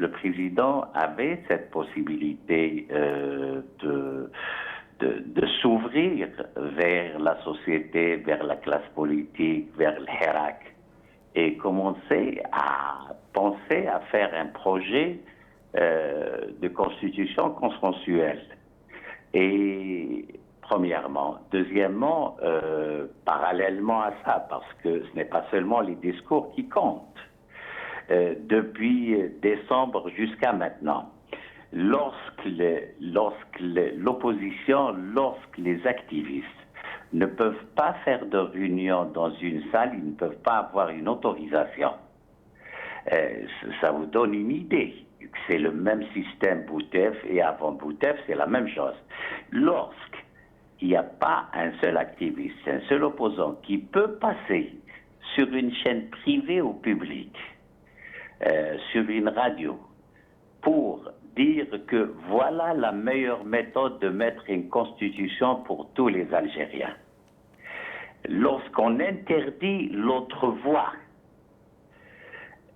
le président avait cette possibilité de s'ouvrir vers la société, vers la classe politique, vers le Hirak, et commencer à penser à faire un projet de constitution consensuelle. Et premièrement. Deuxièmement, parallèlement à ça, parce que ce n'est pas seulement les discours qui comptent, depuis décembre jusqu'à maintenant, lorsque l'opposition, lorsque les activistes ne peuvent pas faire de réunion dans une salle, ils ne peuvent pas avoir une autorisation. Ça vous donne une idée. C'est le même système Boutef, et avant Boutef, c'est la même chose. Lorsqu'il n'y a pas un seul activiste, un seul opposant qui peut passer sur une chaîne privée ou publique, sur une radio, pour dire que voilà la meilleure méthode de mettre une constitution pour tous les Algériens. Lorsqu'on interdit l'autre voie,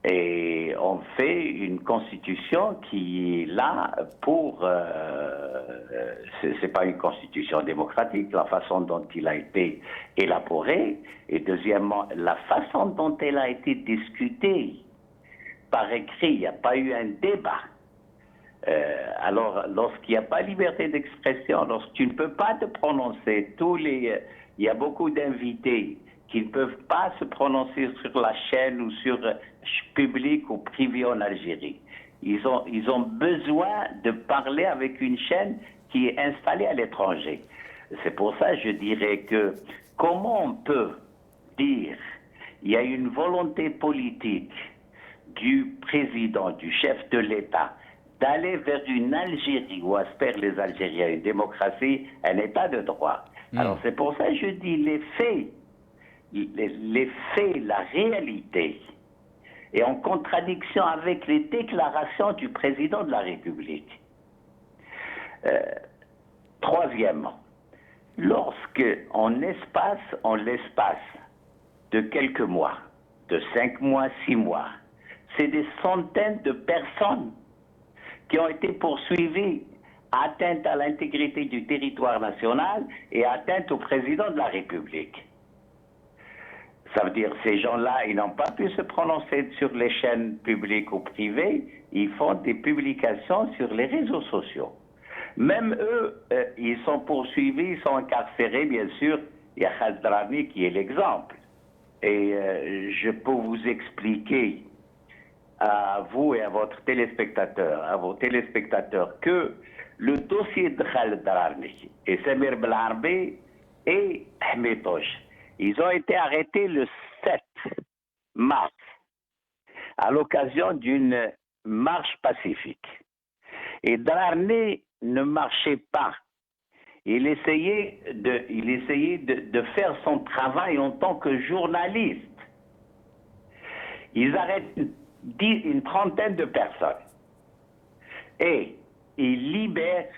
et on fait une constitution qui est là pour... c'est pas une constitution démocratique, la façon dont il a été élaboré, et deuxièmement, la façon dont elle a été discutée par écrit, il n'y a pas eu un débat. Alors, lorsqu'il n'y a pas liberté d'expression, lorsque tu ne peux pas te prononcer, il y a beaucoup d'invités qui ne peuvent pas se prononcer sur la chaîne ou sur public ou privé en Algérie. Ils ont besoin de parler avec une chaîne qui est installée à l'étranger. C'est pour ça que je dirais que comment on peut dire il y a une volonté politique du président, du chef de l'État, d'aller vers une Algérie où aspirent les Algériens, une démocratie, un État de droit. Alors c'est pour ça que je dis les faits, la réalité est en contradiction avec les déclarations du président de la République. Troisièmement, lorsque en l'espace de quelques mois, de 5 mois, 6 mois, c'est des centaines de personnes qui ont été poursuivies, atteinte à l'intégrité du territoire national et atteinte au président de la République. Ça veut dire que ces gens-là, ils n'ont pas pu se prononcer sur les chaînes publiques ou privées, ils font des publications sur les réseaux sociaux. Même eux, ils sont poursuivis, ils sont incarcérés, bien sûr. Il y a Khaled Drarni qui est l'exemple. Et je peux vous expliquer à vous et à vos téléspectateurs, que le dossier de Khaled Drarni et Samir Belharbi et Ahmed Touche, ils ont été arrêtés le 7 mars à l'occasion d'une marche pacifique. Et Drarni ne marchait pas. Il essayait de faire son travail en tant que journaliste. Ils arrêtent une trentaine de personnes. Et ils libèrent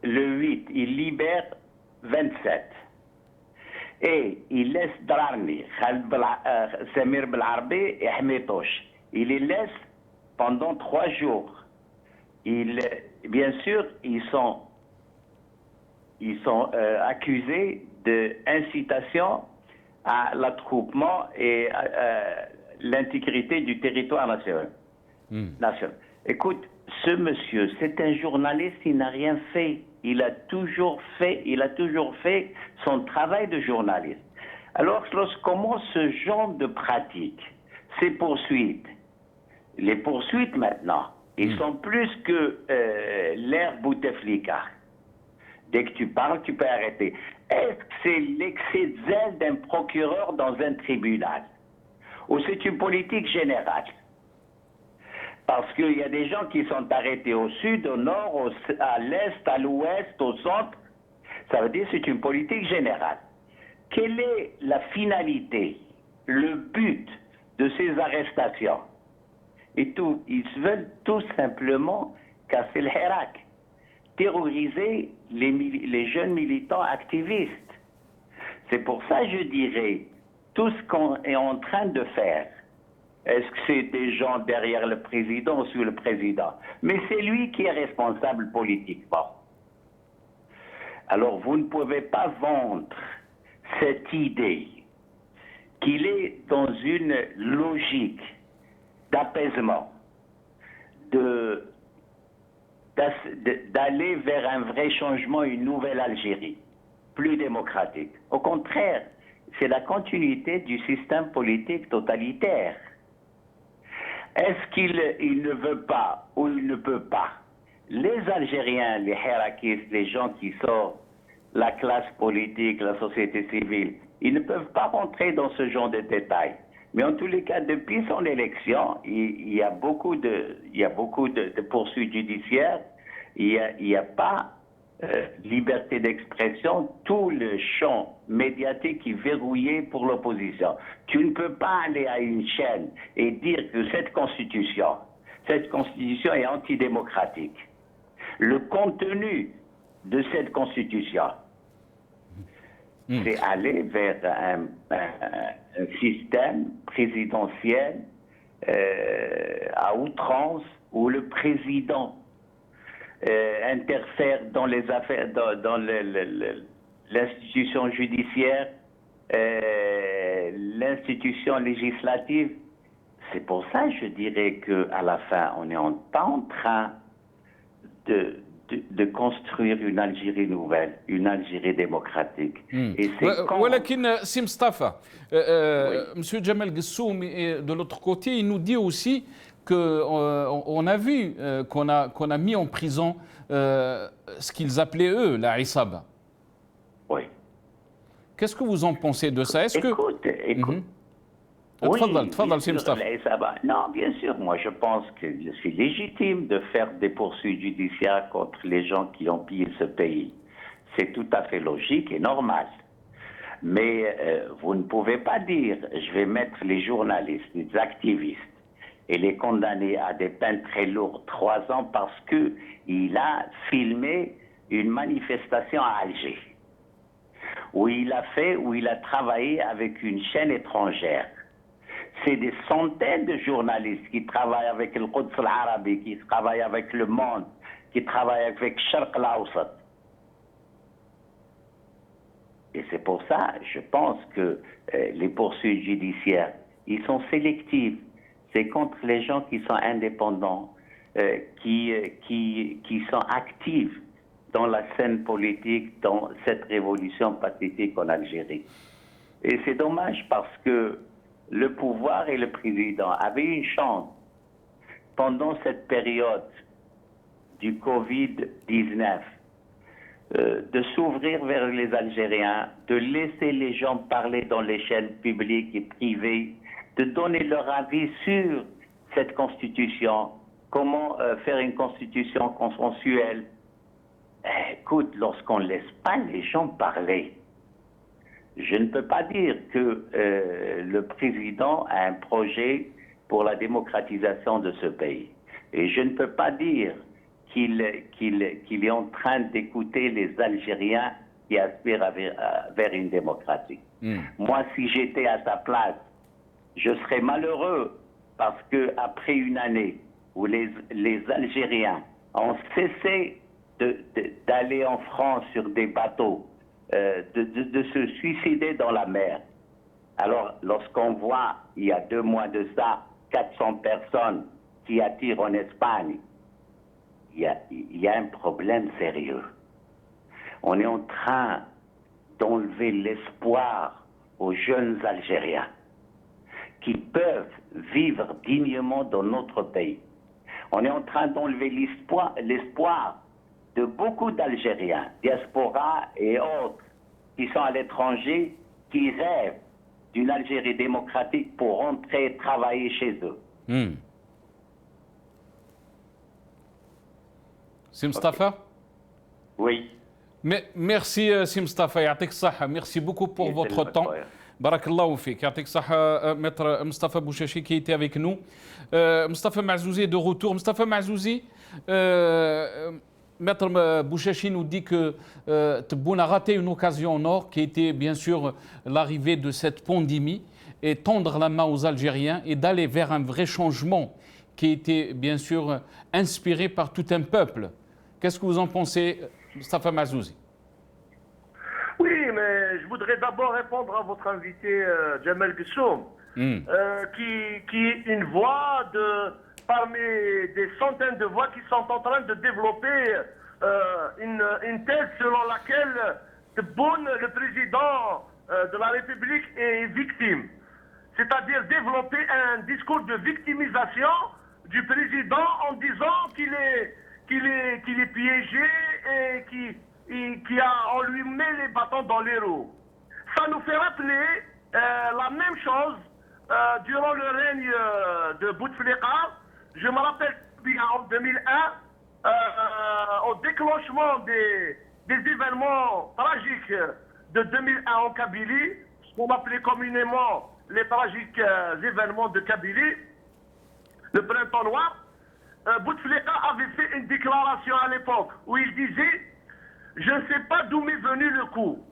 le 8, ils libèrent 27. Et il laisse Drarni, Samir Belharbi et Ahmed Touche. Il les laisse pendant 3 jours. Bien sûr, ils sont accusés d'incitation à l'attroupement et à l'intégrité du territoire national. Écoute, ce monsieur, c'est un journaliste, il n'a rien fait. Il a toujours fait son travail de journaliste. Alors, lorsqu'on ce genre de pratique, ces poursuites, les poursuites maintenant, ils sont plus que l'ère Bouteflika. Dès que tu parles, tu peux arrêter. Est-ce que c'est l'excès de zèle d'un procureur dans un tribunal? Ou c'est une politique générale? Parce qu'il y a des gens qui sont arrêtés au sud, au nord, à l'est, à l'ouest, au centre. Ça veut dire que c'est une politique générale. Quelle est la finalité, le but de ces arrestations? Et tout, ils veulent tout simplement casser le Hirak, terroriser les jeunes militants activistes. C'est pour ça que je dirais, tout ce qu'on est en train de faire, Est-ce que c'est des gens derrière le président ou sous le président? Mais c'est lui qui est responsable politiquement. Alors vous ne pouvez pas vendre cette idée qu'il est dans une logique d'apaisement, d'aller vers un vrai changement, une nouvelle Algérie, plus démocratique. Au contraire, c'est la continuité du système politique totalitaire. Est-ce qu'il ne veut pas ou il ne peut pas? Les Algériens, les hirakistes, les gens qui sortent, la classe politique, la société civile, ils ne peuvent pas rentrer dans ce genre de détails. Mais en tous les cas, depuis son élection, il y a beaucoup de poursuites judiciaires. Il n'y a pas liberté d'expression. Tout le champ médiatique est verrouillé pour l'opposition. Tu ne peux pas aller à une chaîne et dire que cette constitution est antidémocratique. Le contenu de cette constitution, c'est aller vers un système présidentiel à outrance où le président interfère dans les affaires, dans l'institution judiciaire, l'institution législative. C'est pour ça que je dirais qu'à la fin, on n'est pas en train de construire une Algérie nouvelle, une Algérie démocratique. Et c'est ولكن سي مصطفى, Monsieur Djemal Gessoum, de l'autre côté, il nous dit aussi qu'on a vu qu'on a mis en prison ce qu'ils appelaient eux la Issaba. Oui. Qu'est-ce que vous en pensez de ça? Est-ce écoute, oui, non, bien sûr, moi je pense que c'est légitime de faire des poursuites judiciaires contre les gens qui ont pillé ce pays. C'est tout à fait logique et normal. Mais vous ne pouvez pas dire, je vais mettre les journalistes, les activistes, et les condamner à des peines très lourdes, 3 ans, parce qu'il a filmé une manifestation à Alger, où il a travaillé avec une chaîne étrangère. C'est des centaines de journalistes qui travaillent avec le Quds al-Arabi, qui travaillent avec Le Monde, qui travaillent avec Sharq al-Awsat. Et c'est pour ça, je pense que les poursuites judiciaires, ils sont sélectifs. C'est contre les gens qui sont indépendants, qui sont actifs dans la scène politique, dans cette révolution pacifique en Algérie. Et c'est dommage parce que le pouvoir et le président avaient une chance pendant cette période du Covid-19 de s'ouvrir vers les Algériens, de laisser les gens parler dans les chaînes publiques et privées, de donner leur avis sur cette constitution, comment faire une constitution consensuelle. Écoute, lorsqu'on ne laisse pas les gens parler, je ne peux pas dire que le président a un projet pour la démocratisation de ce pays. Et je ne peux pas dire qu'il est en train d'écouter les Algériens qui aspirent vers une démocratie. Moi, si j'étais à sa place, je serais malheureux parce qu'après une année où les Algériens ont cessé d'aller en France sur des bateaux, de se suicider dans la mer. Alors, lorsqu'on voit, il y a 2 mois de ça, 400 personnes qui attirent en Espagne, il y a un problème sérieux. On est en train d'enlever l'espoir aux jeunes Algériens qui peuvent vivre dignement dans notre pays. On est en train d'enlever l'espoir de beaucoup d'Algériens, diaspora et autres, qui sont à l'étranger, qui rêvent d'une Algérie démocratique pour rentrer et travailler chez eux. Si Mustafa? Oui. Merci Si Mustafa, yatik saha. Merci beaucoup pour votre temps. Barakallahu fik. Yatik saha, maître Mustafa Bouchachi qui était avec nous. Mustafa Maazouzi est de retour. Mustafa Maazouzi, Maître Bouchachi nous dit que Tebboune a raté une occasion en or qui était bien sûr l'arrivée de cette pandémie. et tendre la main aux Algériens et d'aller vers un vrai changement qui était bien sûr inspiré par tout un peuple. Qu'est-ce que vous en pensez, Moustapha Marzouzi? Oui, mais je voudrais d'abord répondre à votre invité Jamel Gussoum, qui est une voix parmi des centaines de voix qui sont en train de développer une thèse selon laquelle Tebboune, le président de la République, est victime. C'est-à-dire développer un discours de victimisation du président en disant qu'il est piégé et on lui met les bâtons dans les roues. Ça nous fait rappeler la même chose durant le règne de Bouteflika. Je me rappelle en 2001, au déclenchement des événements tragiques de 2001 en Kabylie, ce qu'on appelait communément les tragiques événements de Kabylie, le printemps noir, Bouteflika avait fait une déclaration à l'époque où il disait « Je ne sais pas d'où m'est venu le coup ».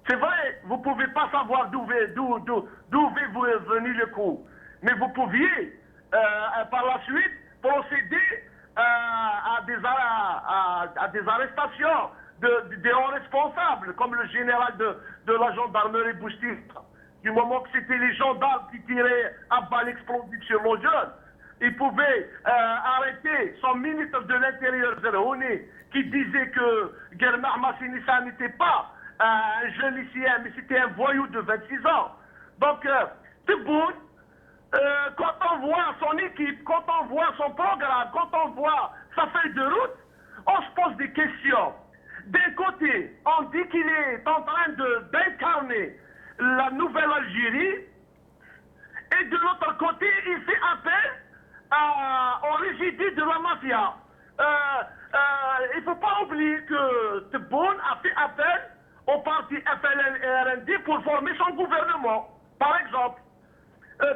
C'est vrai, vous ne pouvez pas savoir d'où est venu le coup, mais vous pouviez par la suite procéder à des arrestations des hauts responsables, comme le général de la gendarmerie Boustif. Du moment que c'était les gendarmes qui tiraient à balles explosives sur nos jeunes, ils pouvaient arrêter son ministre de l'Intérieur, Zerhouni, qui disait que Guermar Massinissa n'était pas un jeune lycéen, mais c'était un voyou de 26 ans. Donc, Tebboune, quand on voit son équipe, quand on voit son programme, quand on voit sa feuille de route, on se pose des questions. D'un côté, on dit qu'il est en train d'incarner la nouvelle Algérie, et de l'autre côté, il fait appel aux résidus de la mafia. Il ne faut pas oublier que Tebboune a fait appel au parti FLN et RND pour former son gouvernement. Par exemple,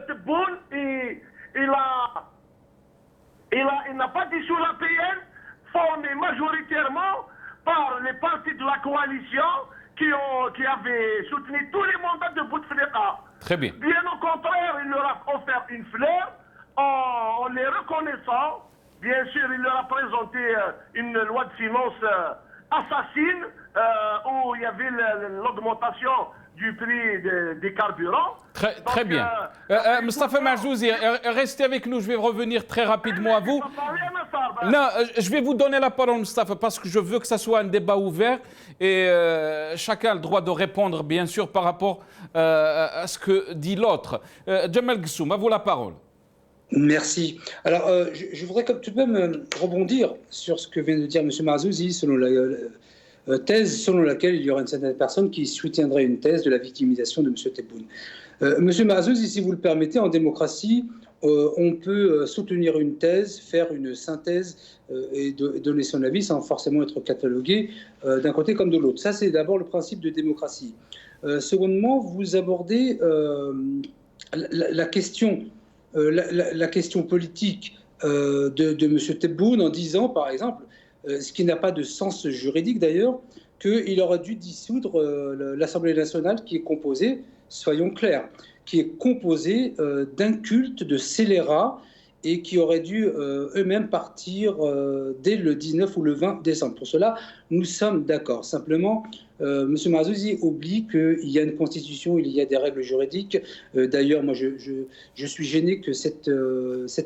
Tebboune, il n'a pas dissous la PN, formé majoritairement par les partis de la coalition qui avaient soutenu tous les mandats de Bouteflika. Très bien. Bien au contraire, il leur a offert une fleur en les reconnaissant. Bien sûr, il leur a présenté une loi de finances assassine où il y avait l'augmentation du prix des carburants. Très bien. Moustapha Marzouzi, restez avec nous, je vais revenir très rapidement à vous. Non, je vais vous donner la parole, Moustapha, parce que je veux que ça soit un débat ouvert et chacun a le droit de répondre, bien sûr, par rapport à ce que dit l'autre. Jamel Gussoum, à vous la parole. Merci. Alors, je voudrais tout de même rebondir sur ce que vient de dire M. Marzouzi, selon la thèse selon laquelle il y aurait une certaine personne qui soutiendrait une thèse de la victimisation de M. Tebboune. M. Marzouzi, si vous le permettez, en démocratie, on peut soutenir une thèse, faire une synthèse et donner son avis sans forcément être catalogué d'un côté comme de l'autre. Ça, c'est d'abord le principe de démocratie. Secondement, vous abordez la question politique de M. Tebboune en disant, par exemple, ce qui n'a pas de sens juridique d'ailleurs, qu'il aurait dû dissoudre l'Assemblée nationale qui est composée, soyons clairs, qui est composée d'un culte de scélérats et qui auraient dû eux-mêmes partir dès le 19 ou le 20 décembre. Pour cela, nous sommes d'accord. Simplement, M. Marzouzi oublie qu'il y a une constitution, il y a des règles juridiques. D'ailleurs, moi, je suis gêné que cette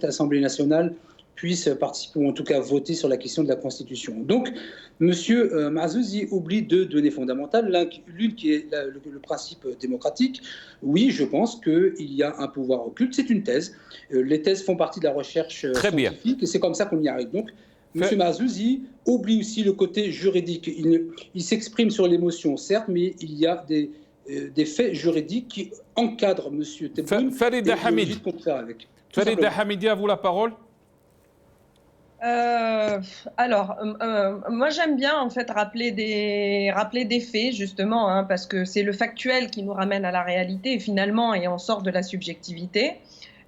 Assemblée nationale puisse participer, ou en tout cas voter sur la question de la Constitution. Donc, M. Marzouzi oublie deux données fondamentales. L'une qui est le principe démocratique. Oui, je pense qu'il y a un pouvoir occulte. C'est une thèse. Les thèses font partie de la recherche scientifique et c'est comme ça qu'on y arrive. Donc, M. Marzouzi oublie aussi le côté juridique. Il s'exprime sur l'émotion, certes, mais il y a des faits juridiques qui encadrent M. Tebboune. Farida Hamidi. Farida Hamidi, à vous la parole. Moi j'aime bien en fait rappeler des faits justement, hein, parce que c'est le factuel qui nous ramène à la réalité finalement et on sort de la subjectivité.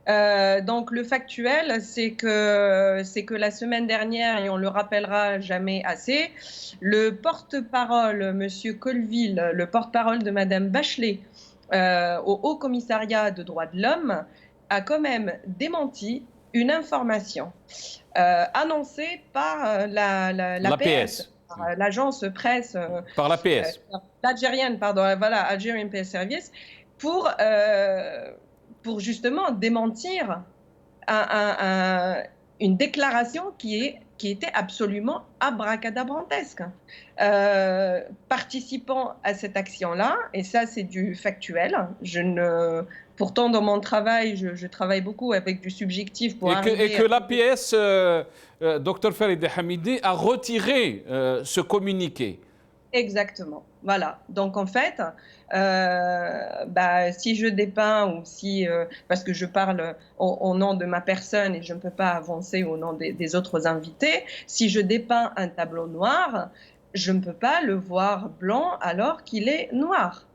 Donc le factuel, c'est que la semaine dernière, et on le rappellera jamais assez, le porte-parole, Monsieur Colville, le porte-parole de Madame Bachelet, au Haut Commissariat de droits de l'homme a quand même démenti une information annoncée par l'APS, l'agence presse, par l'APS, l'algérienne, pardon, voilà, Algerian Press Service, pour justement démentir une déclaration qui était absolument abracadabrantesque. Participant à cette action-là, et ça c'est du factuel, pourtant dans mon travail, je travaille beaucoup avec du subjectif pour et que l'APS, Dr Farid Hamidi, a retiré ce communiqué. Exactement. Voilà. Donc en fait, si je dépeins ou si, parce que je parle au nom de ma personne et je ne peux pas avancer au nom des autres invités, si je dépeins un tableau noir, je ne peux pas le voir blanc alors qu'il est noir.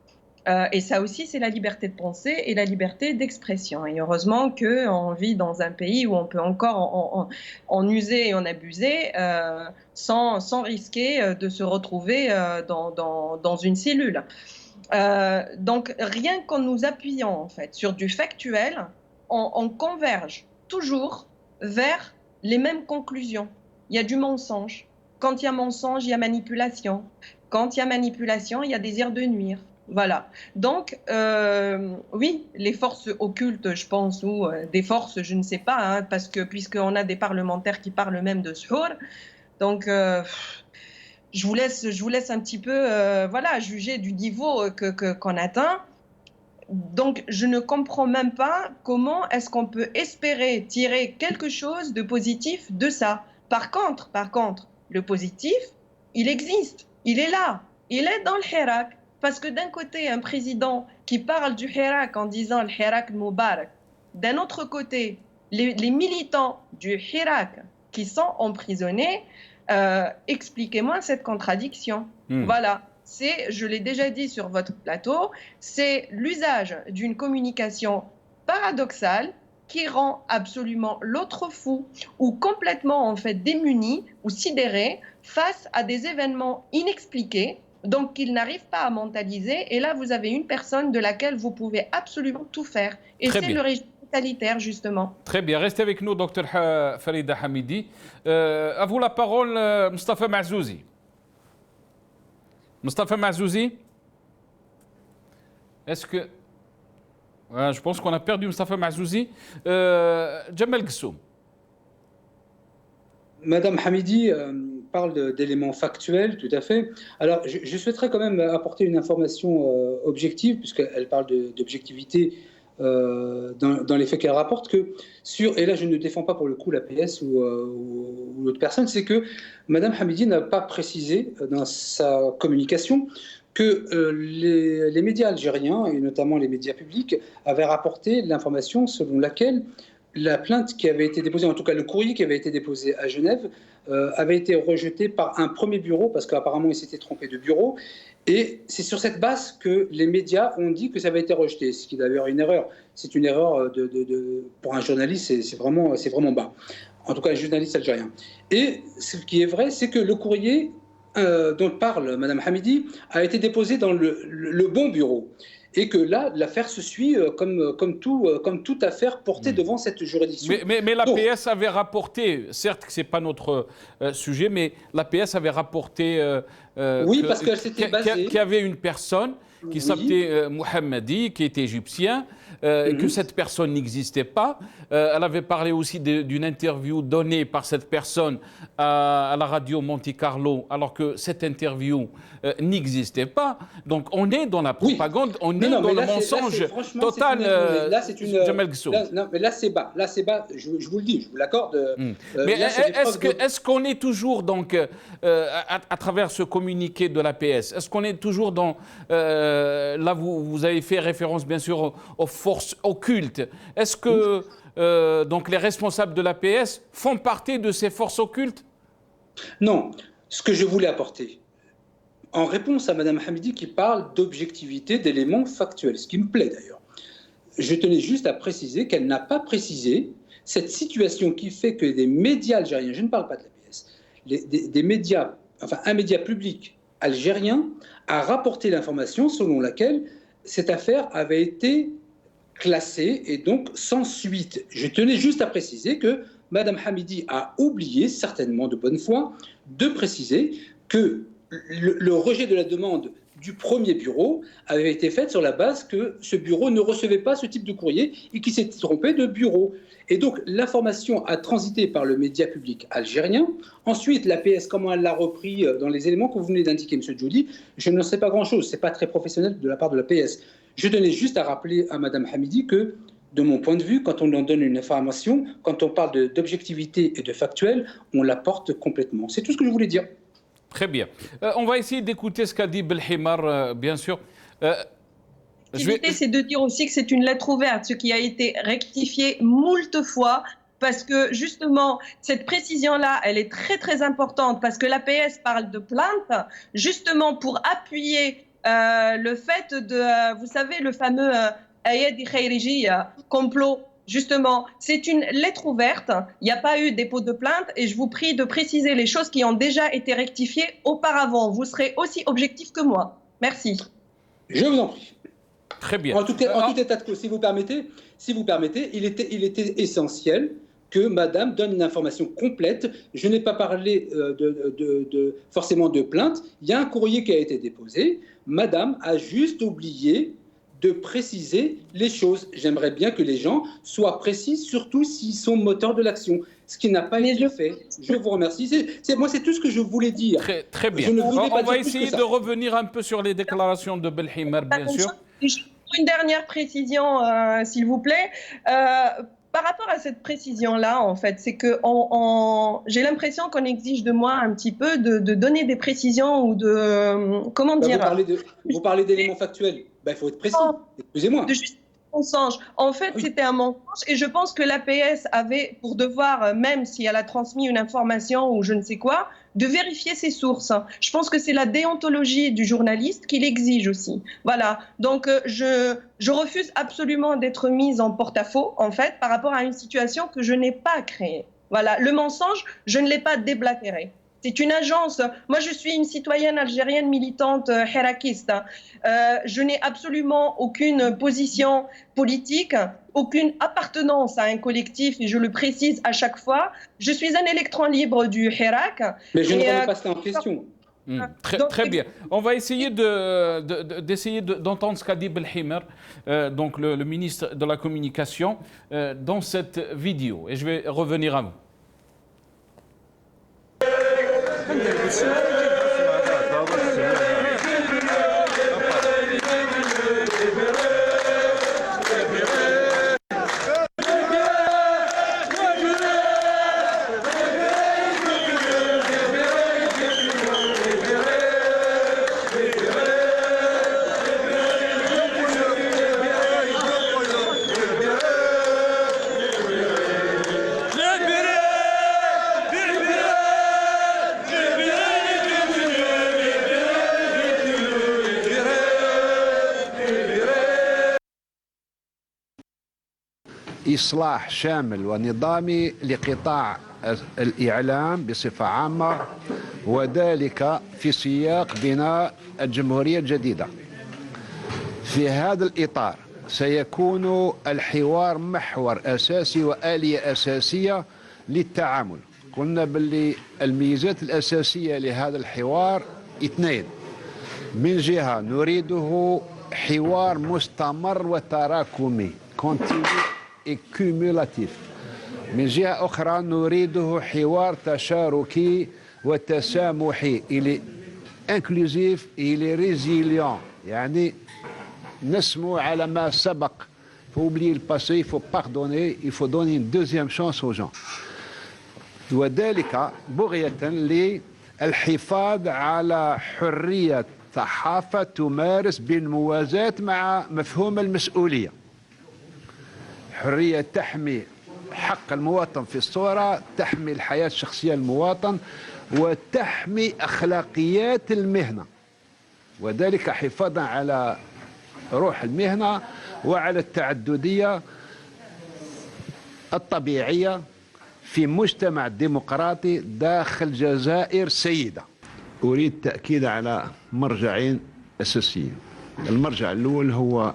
Et ça aussi, c'est la liberté de penser et la liberté d'expression. Et heureusement qu'on vit dans un pays où on peut encore en user et en abuser sans risquer de se retrouver dans une cellule. Donc, rien qu'en nous appuyant en fait, sur du factuel, on converge toujours vers les mêmes conclusions. Il y a du mensonge. Quand il y a mensonge, il y a manipulation. Quand il y a manipulation, il y a désir de nuire. Voilà. Donc, oui, les forces occultes, je pense, ou des forces, je ne sais pas, hein, parce que puisqu'on a des parlementaires qui parlent même de Suhour, donc je vous laisse un petit peu, juger du niveau qu'on atteint. Donc, je ne comprends même pas comment est-ce qu'on peut espérer tirer quelque chose de positif de ça. Par contre, le positif, il existe, il est là, il est dans le Hirak. Parce que d'un côté, un président qui parle du Hirak en disant le Hirak Moubarak, d'un autre côté, les militants du Hirak qui sont emprisonnés, expliquez-moi cette contradiction. Voilà, je l'ai déjà dit sur votre plateau, c'est l'usage d'une communication paradoxale qui rend absolument l'autre fou ou complètement en fait démuni ou sidéré face à des événements inexpliqués, donc qu'ils n'arrivent pas à mentaliser. Et là, vous avez une personne de laquelle vous pouvez absolument tout faire. Et c'est le régime totalitaire, justement. Très bien. Restez avec nous, Dr Farida Hamidi. À vous la parole, Mustafa Maazouzi. Mustafa Maazouzi, est-ce que... je pense qu'on a perdu Mustafa Maazouzi. Djamel Gsoum. Madame Hamidi parle d'éléments factuels, tout à fait. Alors, je souhaiterais quand même apporter une information objective, puisqu'elle parle d'objectivité dans les faits qu'elle rapporte, et là je ne défends pas pour le coup l'APS ou l'autre personne, c'est que Madame Hamidi n'a pas précisé dans sa communication que les médias algériens, et notamment les médias publics, avaient rapporté l'information selon laquelle la plainte qui avait été déposée, en tout cas le courrier qui avait été déposé à Genève, avait été rejeté par un premier bureau, parce qu'apparemment il s'était trompé de bureau. Et c'est sur cette base que les médias ont dit que ça avait été rejeté, ce qui est d'ailleurs une erreur. C'est une erreur pour un journaliste, c'est vraiment bas. En tout cas, un journaliste algérien. Et ce qui est vrai, c'est que le courrier dont parle Mme Hamidi a été déposé dans le bon bureau. Et que là, l'affaire se suit comme toute affaire portée devant cette juridiction. Mais l'APS avait rapporté, certes que ce n'est pas notre sujet, mais l'APS avait rapporté parce qu'elle s'était basée... qu'il y avait une personne qui s'appelait Mohamedi, qui était égyptien, que cette personne n'existait pas. Elle avait parlé aussi d'une interview donnée par cette personne à la radio Monte Carlo, alors que cette interview n'existait pas. Donc on est dans la propagande, on est dans le mensonge total. Là, c'est une... Non, mais là, c'est bas. Là, c'est bas. Je vous le dis, je vous l'accorde. Mais est-ce qu'on est toujours, donc, à travers ce communiqué de l'APS, est-ce qu'on est toujours dans... là, vous avez fait référence, bien sûr, aux forces occultes. Est-ce que donc les responsables de l'APS font partie de ces forces occultes? Non. Ce que je voulais apporter, en réponse à Mme Hamidi qui parle d'objectivité, d'éléments factuels, ce qui me plaît d'ailleurs, je tenais juste à préciser qu'elle n'a pas précisé cette situation qui fait que des médias algériens, je ne parle pas de l'APS, des médias, enfin un média public algérien a rapporté l'information selon laquelle cette affaire avait été classée et donc sans suite. Je tenais juste à préciser que Mme Hamidi a oublié, certainement de bonne foi, de préciser que le rejet de la demande du premier bureau avait été fait sur la base que ce bureau ne recevait pas ce type de courrier et qu'il s'était trompé de bureau. Et donc l'information a transité par le média public algérien. Ensuite, l'APS, comment elle l'a repris dans les éléments que vous venez d'indiquer, M. Djoudi, je ne sais pas grand-chose. Ce n'est pas très professionnel de la part de l'APS. Je tenais juste à rappeler à Mme Hamidi que, de mon point de vue, quand on en donne une information, quand on parle d'objectivité et de factuel, on la porte complètement. C'est tout ce que je voulais dire. Très bien. On va essayer d'écouter ce qu'a dit Belhimar, bien sûr. L'idée, c'est de dire aussi que c'est une lettre ouverte, ce qui a été rectifié moult fois, parce que justement, cette précision-là, elle est très très importante, parce que l'APS parle de plainte, justement pour appuyer le fait de, vous savez, le fameux Ayed Khairiji, complot. Justement, c'est une lettre ouverte, il n'y a pas eu dépôt de plainte et je vous prie de préciser les choses qui ont déjà été rectifiées auparavant. Vous serez aussi objectif que moi. Merci. Je vous en prie. Très bien. En tout état de cause, si vous permettez, il était essentiel que Madame donne une information complète. Je n'ai pas parlé forcément de plainte. Il y a un courrier qui a été déposé. Madame a juste oublié de préciser les choses. J'aimerais bien que les gens soient précis, surtout s'ils sont moteurs de l'action, ce qui n'a pas été fait. Je vous remercie. Moi, c'est tout ce que je voulais dire. Très bien. On va essayer de revenir un peu sur les déclarations de Belhimar, bien sûr. Une dernière précision, s'il vous plaît. Par rapport à cette précision-là, en fait, c'est que j'ai l'impression qu'on exige de moi un petit peu de donner des précisions ou de... comment dire... Vous parlez d'éléments factuels. Il faut être précis. Excusez-moi. De juste mensonge. En fait, c'était un mensonge et je pense que l'APS avait pour devoir, même si elle a transmis une information ou je ne sais quoi, de vérifier ses sources. Je pense que c'est la déontologie du journaliste qui l'exige aussi. Voilà. Donc, je refuse absolument d'être mise en porte-à-faux, en fait, par rapport à une situation que je n'ai pas créée. Voilà. Le mensonge, je ne l'ai pas déblatéré. C'est une agence. Moi, je suis une citoyenne algérienne militante hirakiste. Je n'ai absolument aucune position politique, aucune appartenance à un collectif, et je le précise à chaque fois. Je suis un électron libre du Hirak. Mais je ne remets pas ça en question. Très bien. On va essayer d'entendre ce qu'a dit Belhimar, donc le ministre de la Communication, dans cette vidéo. Et je vais revenir à vous. إصلاح شامل ونظامي لقطاع الإعلام بصفة عامة وذلك في سياق بناء الجمهورية الجديدة. في هذا الإطار سيكون الحوار محور أساسي وآلية أساسية للتعامل. قلنا باللي الميزات الأساسية لهذا الحوار اثنين. من جهة نريده حوار مستمر وتراكمي كوميولاتيف. من جهة أخرى نريده حوار تشاركي وتسامحي إلي انكلوزيف إلي ريزيليون، يعني نسمو على ما سبق. Il faut oublier le passé, il faut pardonner, il faut donner une deuxième chance aux gens. وذلك بغية للحفاظ على حرية صحافة تمارس بالموازاة مع مفهوم المسؤولية. حرية تحمي حق المواطن في الصورة، تحمي الحياة الشخصية للمواطن، وتحمي أخلاقيات المهنة، وذلك حفاظا على روح المهنة وعلى التعددية الطبيعية في مجتمع ديمقراطي داخل جزائر سيدة. أريد التأكيد على مرجعين أساسيين. المرجع الأول هو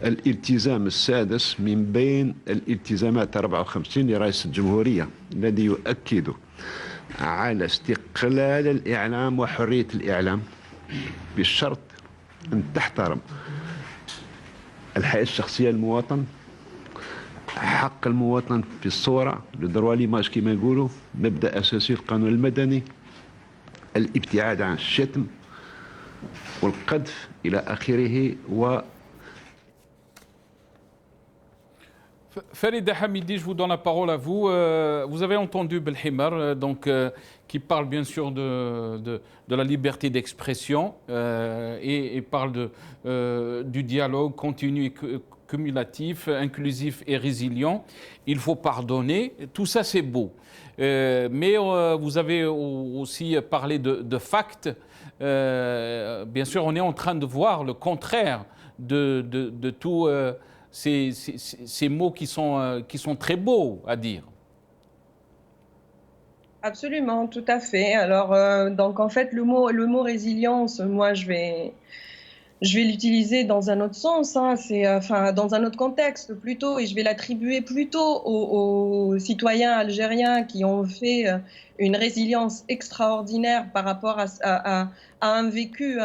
الالتزام السادس من بين الالتزامات 54 لرئيس الجمهورية الذي يؤكد على استقلال الإعلام وحرية الإعلام بالشرط أن تحترم الحياة الشخصية للمواطن، حق المواطن في الصورة لو ليماج كما يقولوا، مبدأ أساسي في القانون المدني، الابتعاد عن الشتم والقذف إلى آخره. Farid Hamidi, je vous donne la parole à vous. Vous avez entendu Belhimar, qui parle bien sûr de la liberté d'expression et parle du dialogue continu et cumulatif, inclusif et résilient. Il faut pardonner. Tout ça, c'est beau. Mais vous avez aussi parlé de facts. Bien sûr, on est en train de voir le contraire de tout. Ces mots qui sont très beaux à dire. Absolument, tout à fait. Alors, donc en fait, le mot résilience, moi, je vais l'utiliser dans un autre sens, hein, dans un autre contexte plutôt, et je vais l'attribuer plutôt aux citoyens algériens qui ont fait une résilience extraordinaire par rapport à un vécu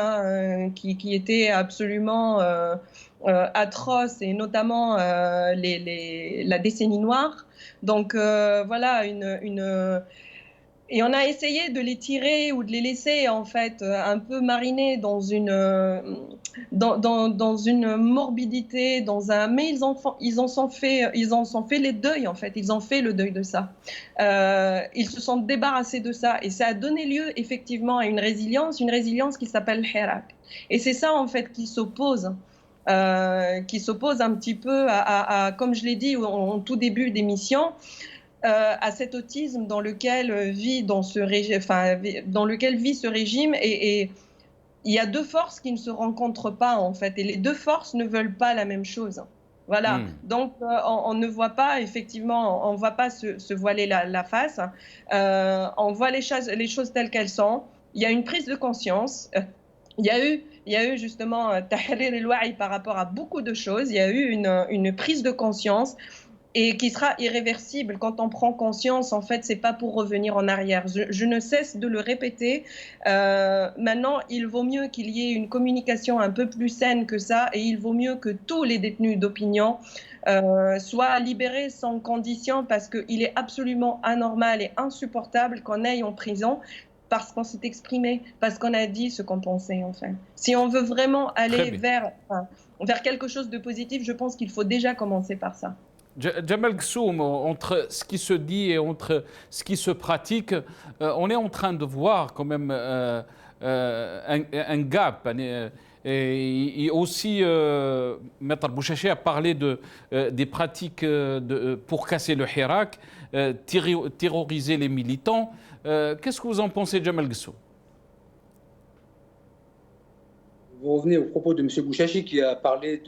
qui était absolument atroce, et notamment la décennie noire. Donc voilà, et on a essayé de les tirer ou de les laisser en fait un peu mariner dans une morbidité, mais ils en sont fait les deuils en fait. Ils ont fait le deuil de ça. Ils se sont débarrassés de ça et ça a donné lieu effectivement à une résilience qui s'appelle Hirak. Et c'est ça en fait qui s'oppose un petit peu comme je l'ai dit en tout début d'émission. À cet autisme dans lequel vit ce régime, et il y a deux forces qui ne se rencontrent pas en fait, et les deux forces ne veulent pas la même chose. Voilà, donc on ne voit pas effectivement, on ne voit pas se voiler la face, on voit les choses telles qu'elles sont. Il y a une prise de conscience. Il y a eu justement tahrir el-wa'i par rapport à beaucoup de choses. Il y a eu une prise de conscience. Et qui sera irréversible. Quand on prend conscience, en fait, c'est pas pour revenir en arrière. Je ne cesse de le répéter. Maintenant, il vaut mieux qu'il y ait une communication un peu plus saine que ça, et il vaut mieux que tous les détenus d'opinion soient libérés sans condition, parce qu'il est absolument anormal et insupportable qu'on aille en prison parce qu'on s'est exprimé, parce qu'on a dit ce qu'on pensait, enfin. Si on veut vraiment aller vers quelque chose de positif, je pense qu'il faut déjà commencer par ça. Djemal Ghessoum, entre ce qui se dit et entre ce qui se pratique, on est en train de voir quand même un gap. Et aussi, Maître Bouchachi a parlé des pratiques pour casser le Hirak, terroriser les militants. Qu'est-ce que vous en pensez, Djemal Ghessoum? Vous revenez au propos de M. Bouchachi qui a parlé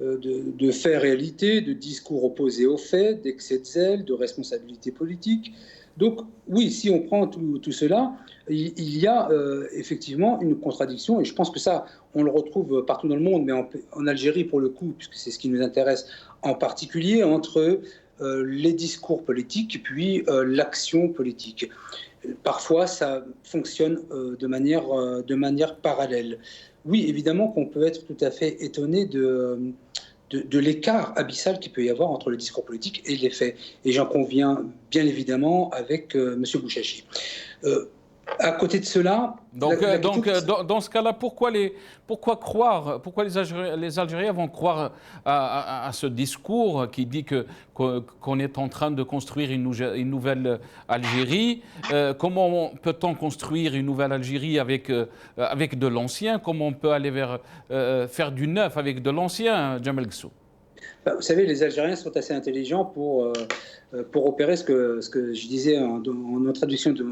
de faits réalité, de discours opposés aux faits, d'excès de zèle, de responsabilité politique. Donc oui, si on prend tout cela, il y a effectivement une contradiction, et je pense que ça, on le retrouve partout dans le monde, mais en Algérie pour le coup, puisque c'est ce qui nous intéresse en particulier, entre les discours politiques et puis l'action politique. Parfois, ça fonctionne de manière parallèle. Oui, évidemment qu'on peut être tout à fait étonné de l'écart abyssal qu'il peut y avoir entre le discours politique et les faits. Et j'en conviens bien évidemment avec M. Bouchachi. À côté de cela... Donc, dans ce cas-là, pourquoi les Algériens vont croire à ce discours qui dit qu'on est en train de construire une nouvelle Algérie? Comment peut-on construire une nouvelle Algérie avec de l'ancien? Comment on peut aller vers faire du neuf avec de l'ancien, Djemal Ghessoum? Vous savez, les Algériens sont assez intelligents pour opérer ce que je disais en traduction de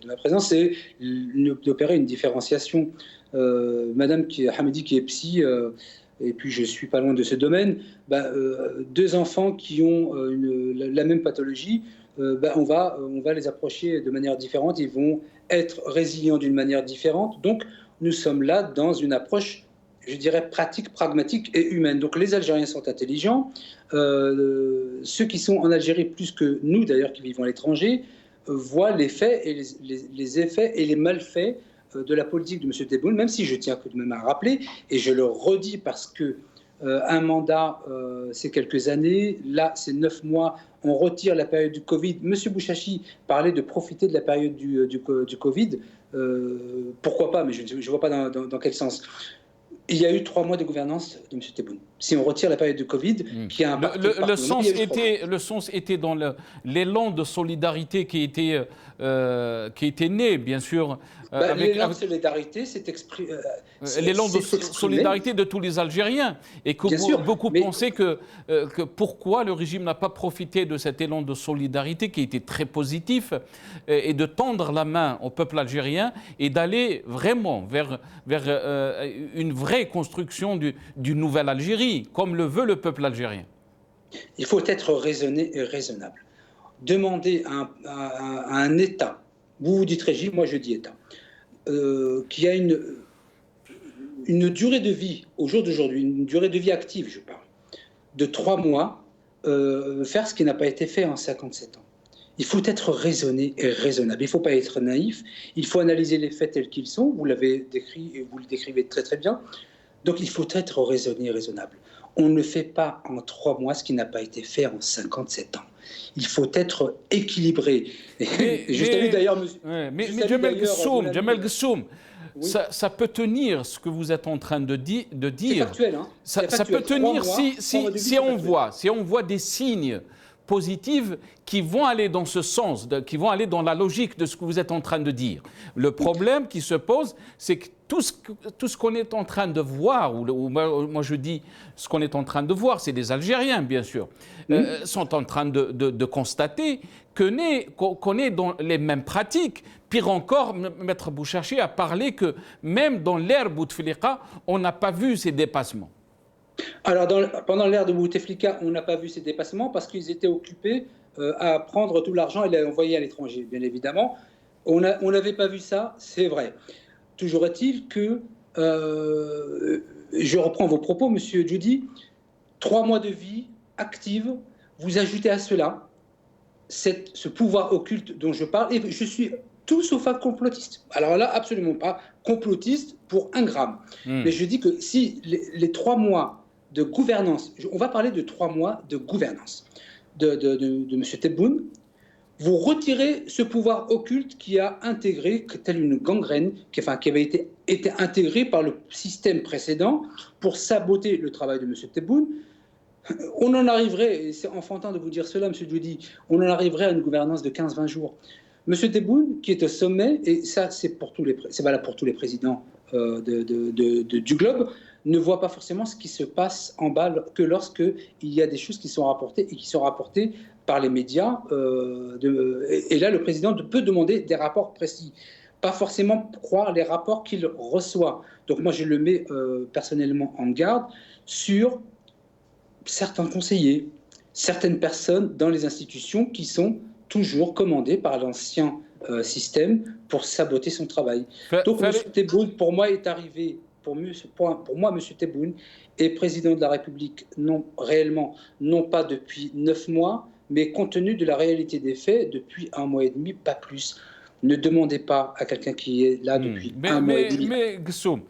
ma présence, c'est d'opérer une différenciation. Madame Hamidi qui est psy, et puis je suis pas loin de ce domaine, deux enfants qui ont la même pathologie, on va les approcher de manière différente, ils vont être résilients d'une manière différente. Donc nous sommes là dans une approche je dirais, pratique, pragmatique et humaine. Donc les Algériens sont intelligents. Ceux qui sont en Algérie, plus que nous d'ailleurs, qui vivons à l'étranger, voient les faits et les effets et les malfaits de la politique de M. Tebboune, même si je tiens tout de même à rappeler, et je le redis parce que un mandat, c'est quelques années, là c'est 9 mois, on retire la période du Covid. M. Bouchachi parlait de profiter de la période du Covid, pourquoi pas, mais je ne vois pas dans quel sens. Il y a eu 3 mois de gouvernance de M. Tebboune. Si on retire la période de Covid, qui a impacté le sens était dans l'élan de solidarité qui était né, bien sûr. L'élan de solidarité, c'est exprimé. L'élan de solidarité de tous les Algériens. Et que beaucoup pensaient que pourquoi le régime n'a pas profité de cet élan de solidarité qui était très positif et de tendre la main au peuple algérien et d'aller vraiment vers une vraie construction d'une nouvelle Algérie, comme le veut le peuple algérien. Il faut être raisonné et raisonnable. Demander à un État, vous dites régime, moi je dis État, qui a une durée de vie, au jour d'aujourd'hui, une durée de vie active, je parle, de 3 mois, faire ce qui n'a pas été fait en 57 ans. Il faut être raisonné et raisonnable. Il ne faut pas être naïf. Il faut analyser les faits tels qu'ils sont. Vous l'avez décrit et vous le décrivez très très bien. Donc il faut être raisonné et raisonnable. On ne fait pas en 3 mois ce qui n'a pas été fait en 57 ans. Il faut être équilibré. Juste à lui d'ailleurs, mais Djemal Ghassoum, oui. Ça peut tenir ce que vous êtes en train de dire. C'est factuel, hein. Ça peut tenir si on voit des signes positifs qui vont aller dans ce sens, qui vont aller dans la logique de ce que vous êtes en train de dire. Le problème qui se pose, c'est que tout ce qu'on est en train de voir, ou moi je dis ce qu'on est en train de voir, c'est des Algériens bien sûr, sont en train de constater qu'on est dans les mêmes pratiques. Pire encore, Maître Bouchachi a parlé que même dans l'ère Bouteflika, on n'a pas vu ces dépassements. Alors, pendant l'ère de Bouteflika, on n'a pas vu ces dépassements parce qu'ils étaient occupés à prendre tout l'argent et l'envoyer à l'étranger, bien évidemment. On n'avait pas vu ça, c'est vrai. Toujours est-il que, je reprends vos propos, Monsieur Djoudi, 3 mois de vie active, vous ajoutez à cela ce pouvoir occulte dont je parle, et je suis tout sauf un complotiste. Alors là, absolument pas complotiste pour 1 gramme. Mais je dis que si les 3 mois de gouvernance, on va parler de 3 mois de gouvernance de M. Tebboune, vous retirez ce pouvoir occulte qui a intégré, telle une gangrène, qui avait été intégré par le système précédent pour saboter le travail de M. Tebboune. On en arriverait, et c'est enfantin de vous dire cela, M. Djoudi, on en arriverait à une gouvernance de 15-20 jours. M. Tebboune, qui est au sommet, et ça c'est valable pour tous les présidents du globe, ne voit pas forcément ce qui se passe en bas que lorsqu'il y a des choses qui sont rapportées et qui sont rapportées par les médias. Et là, le président peut demander des rapports précis, pas forcément croire les rapports qu'il reçoit. Donc moi, je le mets personnellement en garde sur certains conseillers, certaines personnes dans les institutions qui sont toujours commandées par l'ancien système pour saboter son travail. Donc M. Tebboune, pour moi, est arrivé... Pour moi, M. Tebboune est président de la République, non pas depuis 9 mois, mais compte tenu de la réalité des faits, depuis 1 mois et demi, pas plus. Ne demandez pas à quelqu'un qui est là depuis 1 mois et demi. Mais Ghassoum,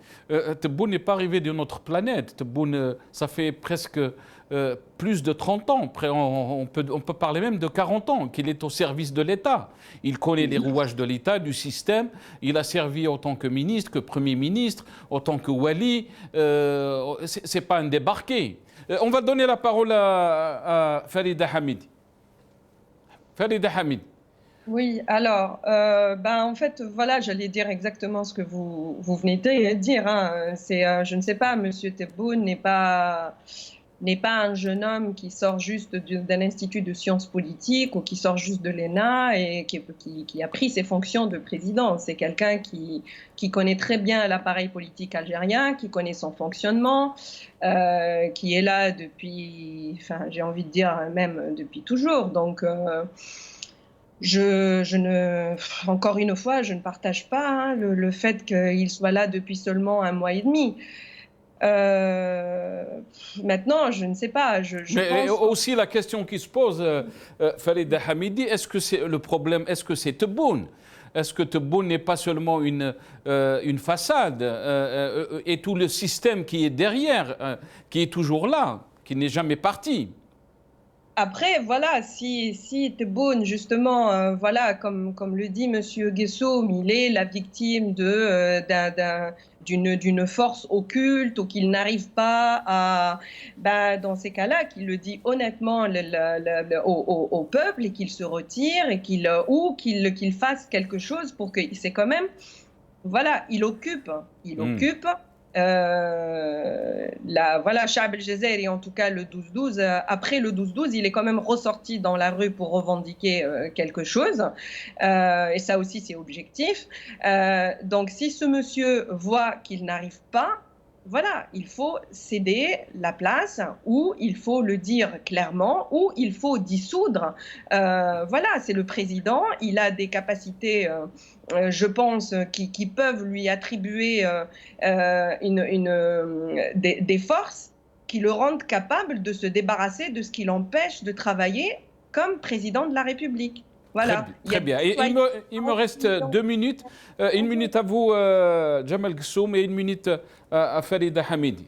Tebboune n'est pas arrivé d'une autre planète. Tebboune, ça fait presque plus de 30 ans, on peut parler même de 40 ans qu'il est au service de l'État. Il connaît les rouages de l'État, du système. Il a servi en tant que ministre, que Premier ministre, en tant que wali. Ce n'est pas un débarqué. On va donner la parole à Farida Hamid. Farida Hamid. Oui, alors, en fait, voilà, j'allais dire exactement ce que vous venez de dire. Hein. Je ne sais pas, M. Tebboune n'est pas un jeune homme qui sort juste d'un institut de sciences politiques ou qui sort juste de l'ENA et qui a pris ses fonctions de président. C'est quelqu'un qui connaît très bien l'appareil politique algérien, qui connaît son fonctionnement, qui est là depuis, j'ai envie de dire même depuis toujours. Donc, encore une fois, je ne partage pas le fait qu'il soit là depuis seulement 1 mois et demi. Maintenant, je ne sais pas. Mais pense aussi la question qui se pose, Farida Hamidi, est-ce que c'est le problème, est-ce que c'est Tebboune? Est-ce que Tebboune n'est pas seulement une façade et tout le système qui est derrière, qui est toujours là, qui n'est jamais parti? Après, voilà, si Tebboune, justement, voilà, comme le dit Monsieur Guessoum, il est la victime d'une force occulte ou qu'il n'arrive pas à, dans ces cas-là, qu'il le dit honnêtement au peuple et qu'il se retire et qu'il fasse quelque chose pour que c'est quand même, voilà, il occupe. Voilà, Chab el-Jazairi, en tout cas le 12-12, après le 12-12, il est quand même ressorti dans la rue pour revendiquer quelque chose. Et ça aussi, c'est objectif. Donc, si ce monsieur voit qu'il n'arrive pas, voilà, il faut céder la place, ou il faut le dire clairement, ou il faut dissoudre. Voilà, c'est le président, il a des capacités, je pense, qui peuvent lui attribuer des forces qui le rendent capable de se débarrasser de ce qui l'empêche de travailler comme président de la République. Voilà. Très bien. Et il me reste 2 minutes. 1 minute à vous, Jamal Guessoum, et 1 minute à Farida Hamidi.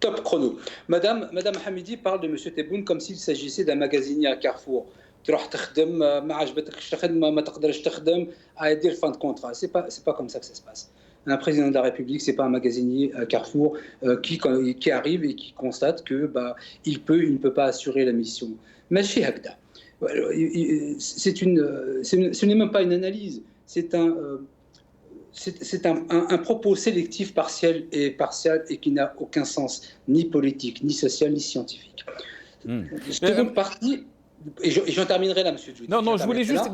Top chrono. Madame Hamidi parle de M. Tebboune comme s'il s'agissait d'un magasinier à Carrefour. تروح تخدم ما عجبتكش تخدم ما تقدرش تخدم يدير fin de contrat. C'est pas comme ça que ça se passe. Un président de la République, c'est pas un magasinier à Carrefour qui arrive et qui constate que il ne peut pas assurer la mission. ماشي هكذا. Ce n'est même pas une analyse, c'est un propos sélectif partiel et qui n'a aucun sens, ni politique, ni social, ni scientifique. Seconde partie, et j'en terminerai là, monsieur Djoudi. Non, je voulais juste,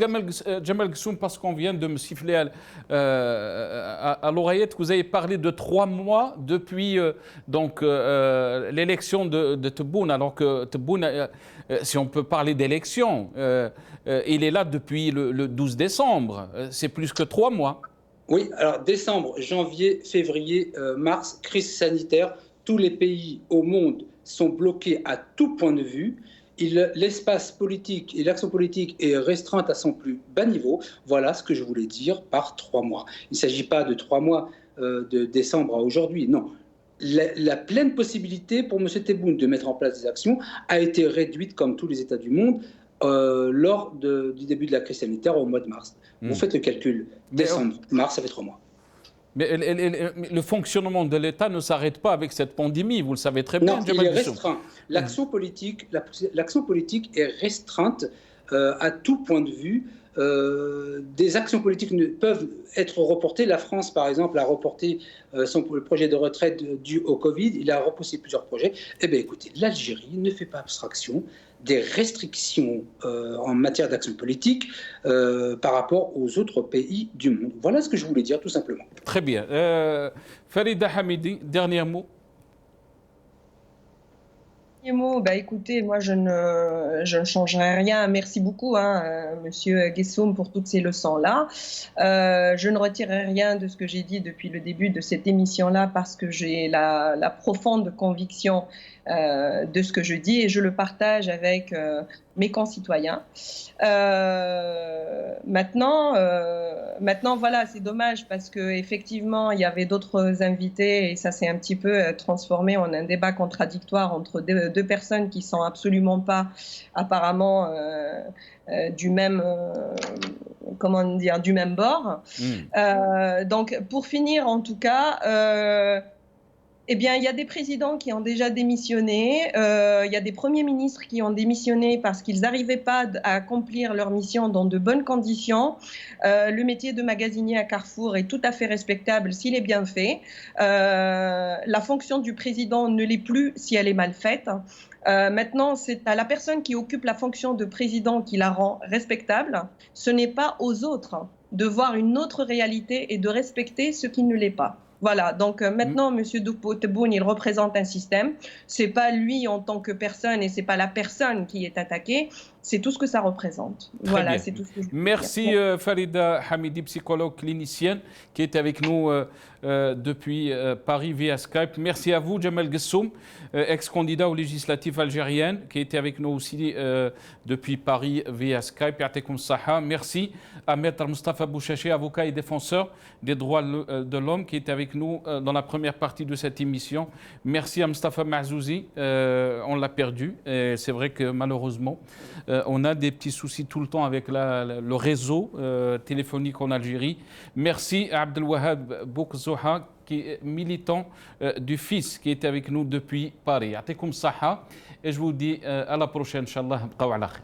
Jamal Guessoum, parce qu'on vient de me siffler à l'oreillette, que vous avez parlé de 3 mois depuis l'élection de Tebboune, alors que Tebboune, si on peut parler d'élection, il est là depuis le 12 décembre. C'est plus que 3 mois. Oui, alors décembre, janvier, février, mars, crise sanitaire. Tous les pays au monde sont bloqués à tout point de vue. L'espace politique et l'action politique est restreinte à son plus bas niveau. Voilà ce que je voulais dire par 3 mois. Il ne s'agit pas de 3 mois de décembre à aujourd'hui, non. La pleine possibilité pour M. Tebboune de mettre en place des actions a été réduite, comme tous les États du monde, lors du début de la crise sanitaire au mois de mars. Vous faites le calcul. Décembre, mars, ça fait 3 mois. Mais le fonctionnement de l'État ne s'arrête pas avec cette pandémie, vous le savez très bien. Non, il est restreint. L'action politique est restreinte à tout point de vue. Des actions politiques ne peuvent être reportées. La France, par exemple, a reporté son projet de retraite dû au Covid. Il a repoussé plusieurs projets. Eh bien, écoutez, l'Algérie ne fait pas abstraction des restrictions en matière d'action politique par rapport aux autres pays du monde. Voilà ce que je voulais dire, tout simplement. Très bien. Farida Hamidi, dernier mot. Écoutez, moi je ne changerai rien. Merci beaucoup, Monsieur Guessoum, pour toutes ces leçons-là. Je ne retirerai rien de ce que j'ai dit depuis le début de cette émission-là parce que j'ai la profonde conviction de ce que je dis et je le partage avec mes concitoyens. Maintenant, voilà, c'est dommage parce qu'effectivement, il y avait d'autres invités et ça s'est un petit peu transformé en un débat contradictoire entre deux personnes qui sont absolument pas apparemment du même bord. Donc, pour finir, en tout cas, eh bien, il y a des présidents qui ont déjà démissionné, il y a des premiers ministres qui ont démissionné parce qu'ils n'arrivaient pas à accomplir leur mission dans de bonnes conditions. Le métier de magasinier à Carrefour est tout à fait respectable s'il est bien fait. La fonction du président ne l'est plus si elle est mal faite. Maintenant, c'est à la personne qui occupe la fonction de président qui la rend respectable. Ce n'est pas aux autres de voir une autre réalité et de respecter ce qui ne l'est pas. Voilà, donc maintenant, M. Tebboune, il représente un système. Ce n'est pas lui en tant que personne et ce n'est pas la personne qui est attaquée, c'est tout ce que ça représente. Très voilà, bien. c'est tout ce que je veux Merci dire. Farida Hamidi, psychologue clinicienne, qui est avec nous depuis Paris via Skype. Merci à vous, Jamal Gessoum, ex-candidat aux législatives algériennes, qui était avec nous aussi depuis Paris via Skype. Ya'tikoum saha. Merci à Maître Mustafa Bouchachi, avocat et défenseur des droits de l'homme, qui était avec nous dans la première partie de cette émission. Merci à Mustafa Mazouzi, on l'a perdu. C'est vrai que malheureusement, on a des petits soucis tout le temps avec le réseau téléphonique en Algérie. Merci à Abdelwahab Boukzouha, qui est militant du FIS, qui est avec nous depuis Paris. Ya'tikoum saha. Et je vous dis à la prochaine, Inch'Allah. Bqaw ala khair.